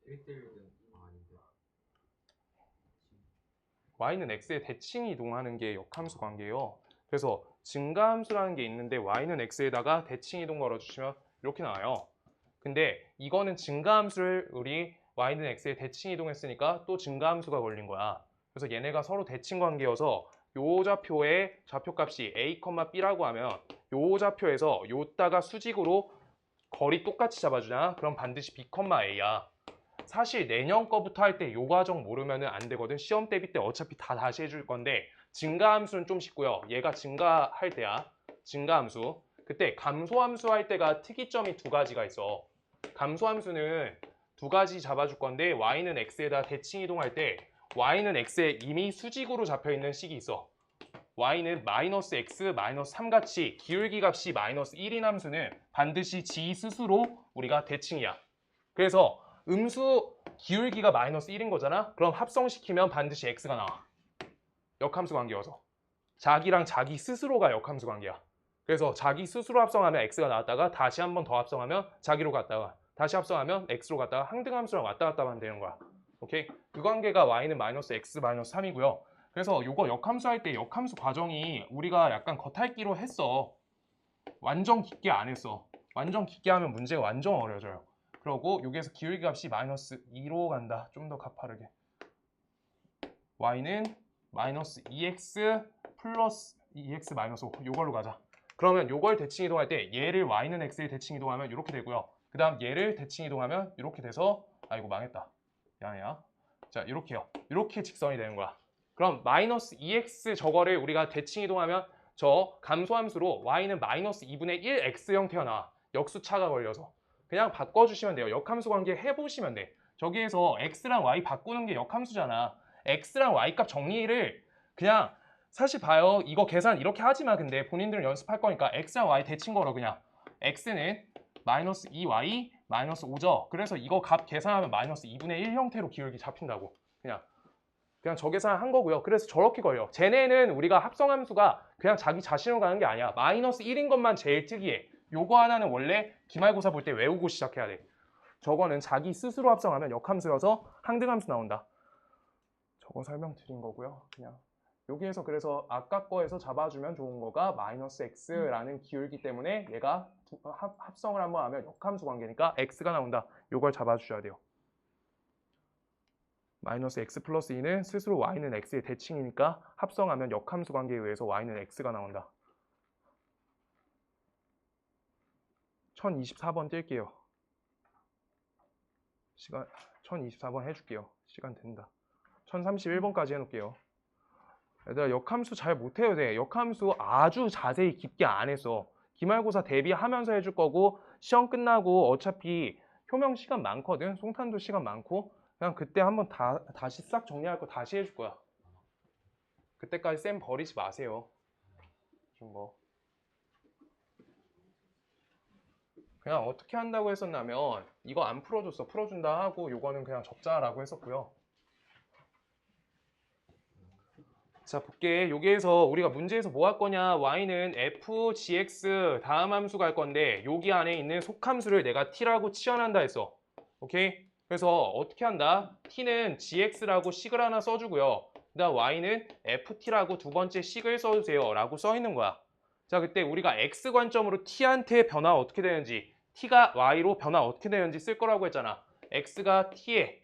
B: 1대1은 아닌데.
A: Y는 X의 대칭 이동하는 게 역함수 관계예요. 그래서 증가함수라는 게 있는데 Y는 X에다가 대칭 이동 걸어주시면 이렇게 나와요. 근데 이거는 증가함수를 우리 Y는 X에 대칭 이동했으니까 또 증가함수가 걸린 거야. 그래서 얘네가 서로 대칭 관계여서 요 좌표의 좌표값이 A, B라고 하면 요 좌표에서 요따가 수직으로 거리 똑같이 잡아주잖아. 그럼 반드시 B, A야. 사실 내년 거부터 할 때 요 과정 모르면 안 되거든. 시험 대비 때 어차피 다 다시 해줄 건데 증가함수는 좀 쉽고요. 얘가 증가할 때야. 증가함수. 그때 감소함수 할 때가 특이점이 두 가지가 있어. 감소함수는 두 가지 잡아줄 건데 y는 x에다 대칭 이동할 때 y는 x에 이미 수직으로 잡혀있는 식이 있어. y는 마이너스 x 마이너스 3 같이 기울기 값이 마이너스 1인 함수는 반드시 지 스스로 우리가 대칭이야. 그래서 음수 기울기가 마이너스 1인 거잖아. 그럼 합성시키면 반드시 x가 나와. 역함수 관계여서. 자기랑 자기 스스로가 역함수 관계야. 그래서 자기 스스로 합성하면 x가 나왔다가 다시 한 번 더 합성하면 자기로 갔다가 다시 합성하면 x로 갔다가 항등함수랑 왔다 갔다 하면 되는 거야. 오케이? 그 관계가 y는 마이너스 x 마이너스 3이고요. 그래서 요거 역함수 할 때 역함수 과정이 우리가 약간 겉핥기로 했어. 완전 깊게 안 했어. 완전 깊게 하면 문제가 완전 어려워져요. 그러고 여기에서 기울기 값이 마이너스 2로 간다. 좀 더 가파르게. y는 마이너스 2x 플러스 2x 마이너스 5 요걸로 가자. 그러면 요걸 대칭 이동할 때 얘를 y는 x에 대칭 이동하면 이렇게 되고요. 그 다음 얘를 대칭 이동하면 이렇게 돼서 아이고 망했다. 야야. 자 이렇게요. 이렇게 직선이 되는 거야. 그럼 마이너스 2x 저거를 우리가 대칭 이동하면 저 감소함수로 y는 마이너스 2분의 1 x 형태가 나와. 역수차가 걸려서. 그냥 바꿔주시면 돼요. 역함수 관계 해보시면 돼. 저기에서 x랑 y 바꾸는 게 역함수잖아. x랑 y 값 정리를 그냥 사실 봐요. 이거 계산 이렇게 하지 마. 근데 본인들은 연습할 거니까 x랑 y 대칭 걸어 그냥. x는 마이너스 2y 마이너스 5죠. 그래서 이거 값 계산하면 마이너스 2분의 1 형태로 기울기 잡힌다고. 그냥 저 계산 한 거고요. 그래서 저렇게 걸려. 쟤네는 우리가 합성함수가 그냥 자기 자신으로 가는 게 아니야. 마이너스 1인 것만 제일 특이해. 요거 하나는 원래 기말고사 볼 때 외우고 시작해야 돼. 저거는 자기 스스로 합성하면 역함수여서 항등함수 나온다. 저거 설명드린 거고요. 그냥 여기에서 그래서 아까 거에서 잡아주면 좋은 거가 마이너스 x라는 기울기 때문에 얘가 합성을 한번 하면 역함수 관계니까 x가 나온다. 요걸 잡아주셔야 돼요. 마이너스 x 플러스 2는 스스로 y는 x의 대칭이니까 합성하면 역함수 관계에 의해서 y는 x가 나온다. 1024번 뛸게요. 시간 1024번 해줄게요. 시간 된다. 1031번까지 해놓을게요. 얘들아 역함수 잘 못해도 돼. 역함수 아주 자세히 깊게 안 했어. 기말고사 대비하면서 해줄 거고 시험 끝나고 어차피 효명 시간 많거든. 송탄도 시간 많고 그냥 그때 한번 다시 싹 정리할 거 다시 해줄 거야. 그때까지 쌤 버리지 마세요. 좀 뭐 그냥 어떻게 한다고 했었냐면 이거 안 풀어줬어. 풀어준다 하고 요거는 그냥 적자라고 했었고요. 자 볼게. 여기에서 우리가 문제에서 뭐 할 거냐. y는 f, gx 다음 함수 갈 건데 여기 안에 있는 속함수를 내가 t라고 치환한다 했어. 오케이? 그래서 어떻게 한다? t는 gx라고 식을 하나 써주고요. 그 다음 y는 ft라고 두 번째 식을 써주세요 라고 써있는 거야. 자 그때 우리가 x 관점으로 t한테 변화 어떻게 되는지 t가 y로 변화 어떻게 되는지 쓸 거라고 했잖아. x가 t에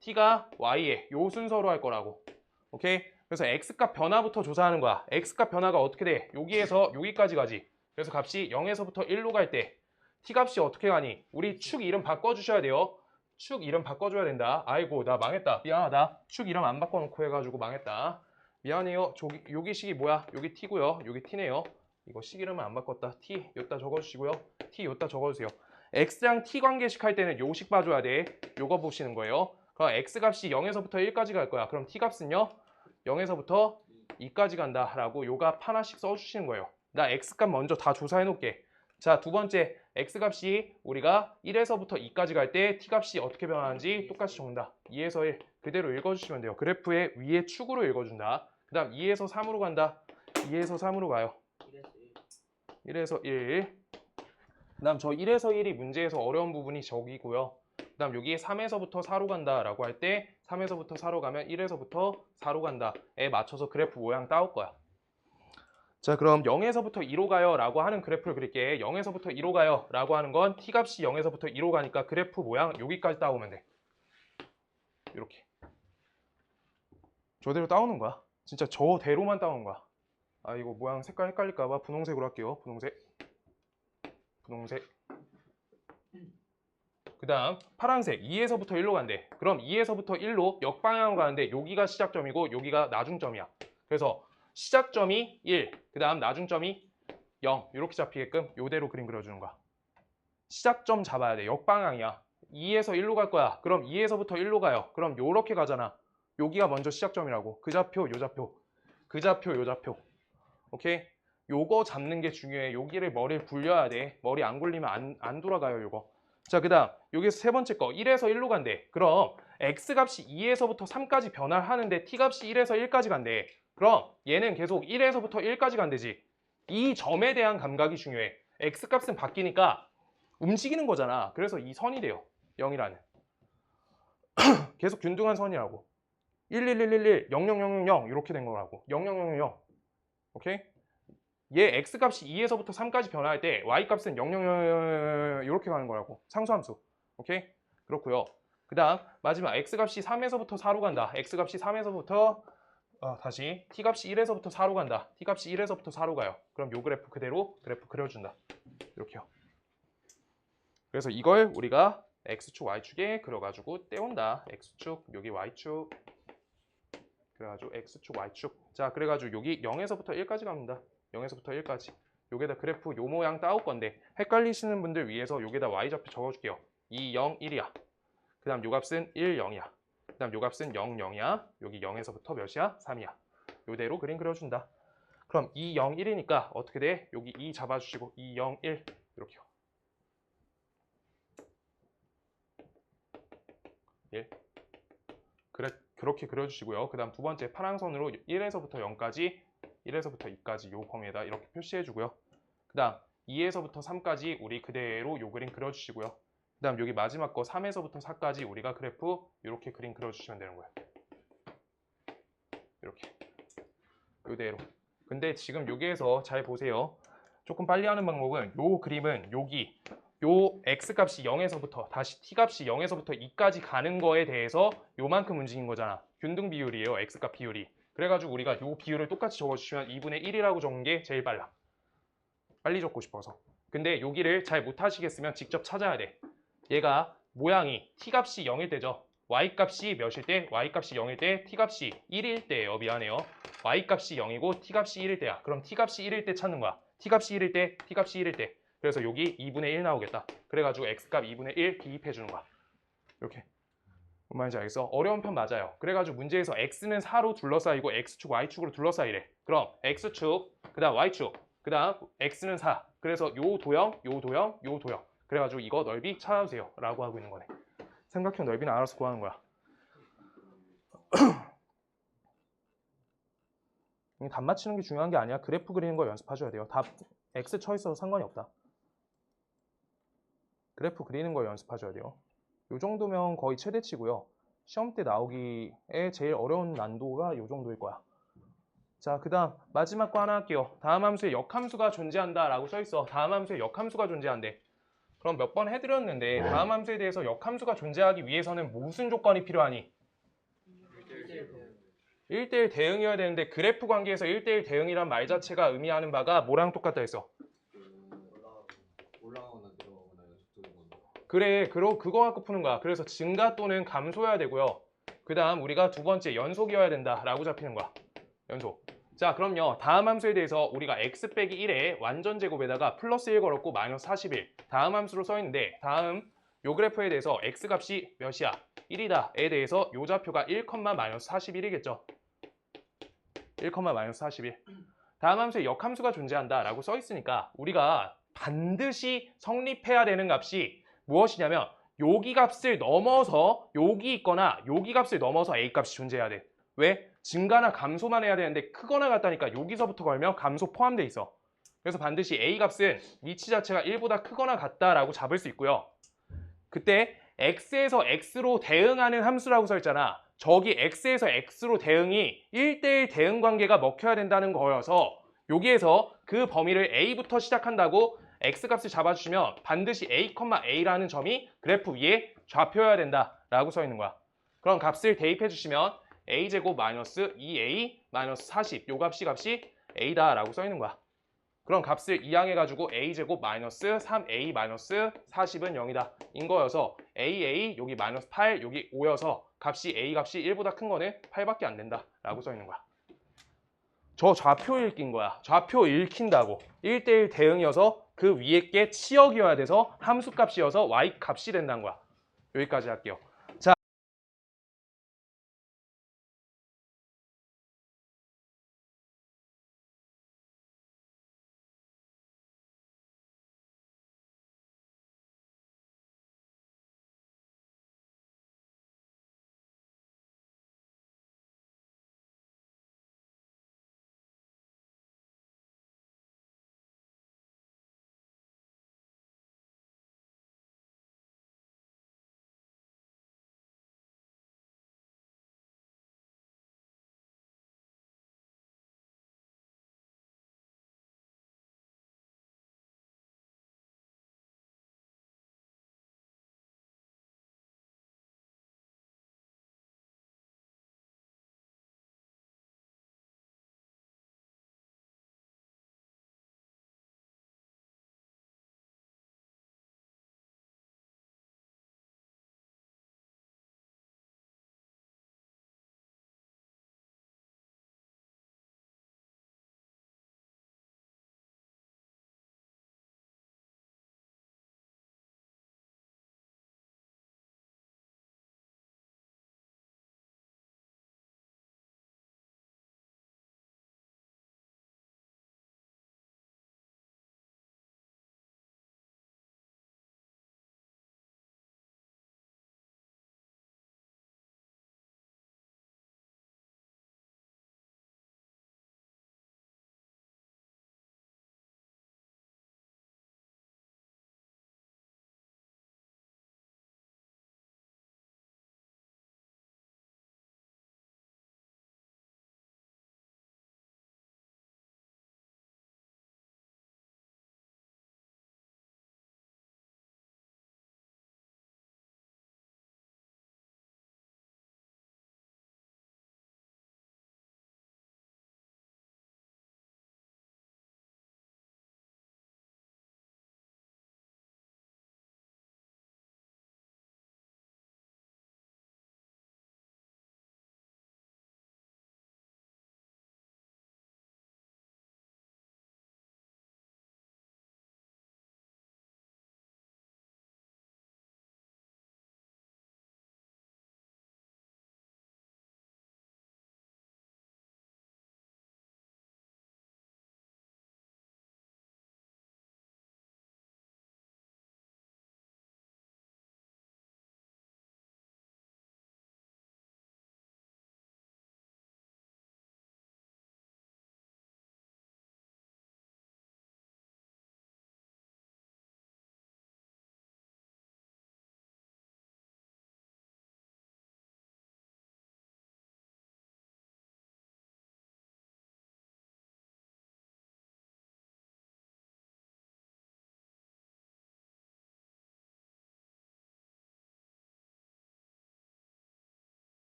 A: t가 y에 요 순서로 할 거라고. 오케이? 그래서 x값 변화부터 조사하는 거야. x값 변화가 어떻게 돼? 여기에서 여기까지 가지. 그래서 값이 0에서부터 1로 갈 때 t값이 어떻게 가니? 우리 축 이름 바꿔주셔야 돼요. 축 이름 바꿔줘야 된다. 아이고 나 망했다. 미안하다. 축 이름 안 바꿔놓고 해가지고 망했다. 미안해요. 여기 식이 뭐야? 여기 t고요. 여기 t네요. 이거 식 이름은 안 바꿨다. t 여기다 적어주시고요. t 여기다 적어주세요. x랑 t 관계식 할 때는 요 식 봐줘야 돼. 요거 보시는 거예요. 그럼 x값이 0에서부터 1까지 갈 거야. 그럼 t값은요? 0에서부터 2까지 간다 라고 요 값 하나씩 써주시는 거예요. 나 x값 먼저 다 조사해 놓을게. 자, 두 번째 x값이 우리가 1에서부터 2까지 갈 때 t값이 어떻게 변하는지 똑같이 적는다. 2에서 1 그대로 읽어주시면 돼요. 그래프의 위에 축으로 읽어준다. 그 다음 2에서 3으로 간다. 2에서 3으로 가요. 1에서 1. 그 다음 저 1에서 1이 문제에서 어려운 부분이 저기고요. 그 다음 여기에 3에서부터 4로 간다 라고 할 때 3에서부터 4로 가면 1에서부터 4로 간다에 맞춰서 그래프 모양 따올 거야. 자 그럼 0에서부터 2로 가요 라고 하는 그래프를 그릴게. 0에서부터 2로 가요 라고 하는 건 t값이 0에서부터 2로 가니까 그래프 모양 여기까지 따오면 돼. 이렇게 저대로 따오는 거야. 진짜 저대로만 따오는 거야. 아 이거 모양 색깔 헷갈릴까봐 분홍색으로 할게요. 분홍색 그 다음 파란색 2에서부터 1로 간대. 그럼 2에서부터 1로 역방향으로 가는데 여기가 시작점이고 여기가 나중점이야. 그래서 시작점이 1, 그 다음 나중점이 0 이렇게 잡히게끔 이대로 그림 그려주는 거야. 시작점 잡아야 돼. 역방향이야. 2에서 1로 갈 거야. 그럼 2에서부터 1로 가요. 그럼 요렇게 가잖아. 여기가 먼저 시작점이라고. 그 좌표, 요 좌표. 그 좌표, 요 좌표. 오케이? 요거 잡는 게 중요해. 여기를 머리를 굴려야 돼. 머리 안 굴리면 안 돌아가요, 요거. 자, 그 다음 여기서 세 번째 거 1에서 1로 간대. 그럼 x값이 2에서부터 3까지 변화를 하는데 t값이 1에서 1까지 간대. 그럼 얘는 계속 1에서부터 1까지 간대지. 이 점에 대한 감각이 중요해. x값은 바뀌니까 움직이는 거잖아. 그래서 이 선이 돼요. 0이라는. 계속 균등한 선이라고. 1, 1, 1, 1, 1, 0, 0, 0, 0, 0 이렇게 된 거라고. 0, 0, 0, 0. 오케이? 얘 x값이 2에서부터 3까지 변화할 때 y값은 0, 0, 0, 0 이렇게 가는 거라고. 상수함수. 오케이? 그렇고요. 그 다음 마지막 x값이 3에서부터 4로 간다. x값이 3에서부터 다시 t값이 1에서부터 4로 간다. t값이 1에서부터 4로 가요. 그럼 요 그래프 그대로 그래프 그려준다. 이렇게요. 그래서 이걸 우리가 x축, y축에 그려가지고 떼온다. x축, 여기 y축. 그래가지고 x축, y축. 자, 그래가지고 여기 0에서부터 1까지 갑니다. 0에서부터 1까지. 여기다 그래프 요 모양 따올 건데 헷갈리시는 분들 위해서 여기다 y좌표 적어줄게요. 2, 0, 1이야. 그 다음 요 값은 1, 0이야. 그 다음 요 값은 0, 0이야. 여기 0에서부터 몇이야? 3이야. 요대로 그림 그려준다. 그럼 2, 0, 1이니까 어떻게 돼? 여기 2 잡아주시고 2, 0, 1 이렇게요. 1. 그렇게 그려주시고요. 그 다음 두 번째 파란선으로 1에서부터 0까지 1에서부터 2까지 요 범위에다 이렇게 표시해주고요. 그 다음 2에서부터 3까지 우리 그대로 요 그림 그려주시고요. 그 다음 여기 마지막 거 3에서부터 4까지 우리가 그래프 이렇게 그림 그려주시면 되는 거예요. 이렇게 이대로. 근데 지금 여기에서 잘 보세요. 조금 빨리 하는 방법은 요 그림은 여기 요 x값이 0에서부터 다시 t값이 0에서부터 2까지 가는 거에 대해서 요만큼 움직인 거잖아. 균등 비율이에요. x값 비율이. 그래가지고 우리가 요 비율을 똑같이 적어주시면 2분의 1이라고 적은 게 제일 빨라. 빨리 적고 싶어서. 근데 여기를 잘 못하시겠으면 직접 찾아야 돼. 얘가 모양이 t값이 0일 때죠. y값이 몇일 때? y값이 0일 때 t값이 1일 때예요. 미안해요. y값이 0이고 t값이 1일 때야. 그럼 t값이 1일 때 찾는 거야. t값이 1일 때, t값이 1일 때. 그래서 여기 2분의 1 나오겠다. 그래가지고 x값 2분의 1 기입해 주는 거야. 이렇게. 뭔 말인지 알겠어? 어려운 편 맞아요. 그래가지고 문제에서 x는 4로 둘러싸이고 x축, y축으로 둘러싸이래. 그럼 x축, 그 다음 y축, 그 다음 x는 4. 그래서 요 도형, 요 도형, 요 도형. 그래가지고 이거 넓이 찾아주세요. 라고 하고 있는 거네. 삼각형 넓이는 알아서 구하는 거야. 답 맞히는 게 중요한 게 아니야. 그래프 그리는 거 연습하셔야 돼요. 답 x 쳐 있어도 상관이 없다. 그래프 그리는 걸 연습하셔야 돼요. 이 정도면 거의 최대치고요. 시험 때 나오기에 제일 어려운 난도가 이 정도일 거야. 자, 그 다음 마지막 거 하나 할게요. 다음 함수에 역함수가 존재한다 라고 써있어. 다음 함수에 역함수가 존재한대. 그럼 몇 번 해드렸는데 다음 함수에 대해서 역함수가 존재하기 위해서는 무슨 조건이 필요하니? 1대1 대응이어야 되는데 그래프 관계에서 1대1 대응이란 말 자체가 의미하는 바가 뭐랑 똑같다 했어?
B: 올라가거나 내려가거나 연속적으로
A: 그래, 그거 갖고 푸는 거야. 그래서 증가 또는 감소여야 되고요. 그 다음 우리가 두 번째 연속이어야 된다 라고 잡히는 거야. 연속. 자, 그럼요. 다음 함수에 대해서 우리가 x 빼기 1에 완전 제곱에다가 플러스 1 걸었고 마이너스 41 다음 함수로 써있는데 다음 요 그래프에 대해서 x값이 몇이야? 1이다 에 대해서 요 좌표가 1, 마이너스 41이겠죠. 1, 마이너스 41. 다음 함수에 역함수가 존재한다 라고 써있으니까 우리가 반드시 성립해야 되는 값이 무엇이냐면 여기 값을 넘어서 여기 있거나 여기 값을 넘어서 a 값이 존재해야 돼. 왜? 증가나 감소만 해야 되는데 크거나 같다니까 여기서부터 걸면 감소 포함돼 있어. 그래서 반드시 a 값은 위치 자체가 1보다 크거나 같다라고 잡을 수 있고요. 그때 x에서 x로 대응하는 함수라고 써있잖아. 저기 x에서 x로 대응이 1대1 대응 관계가 먹혀야 된다는 거여서 여기에서 그 범위를 a부터 시작한다고 x값을 잡아주시면 반드시 a, a라는 점이 그래프 위에 좌표여야 된다라고 써있는 거야. 그럼 값을 대입해 주시면 a제곱 마이너스 2a 마이너스 40 요 값이 a다라고 써있는 거야. 그럼 값을 이항해가지고 a제곱 마이너스 3a 마이너스 40은 0이다 인 거여서 a 여기 마이너스 8 여기 5여서 값이 a 값이 1보다 큰 거는 8밖에 안 된다 라고 써있는 거야. 저 좌표 읽힌 거야. 좌표 읽힌다고. 1대1 대응이어서 그 위에 게 치역이어야 돼서 함수 값이어서 y 값이 된다는 거야. 여기까지 할게요.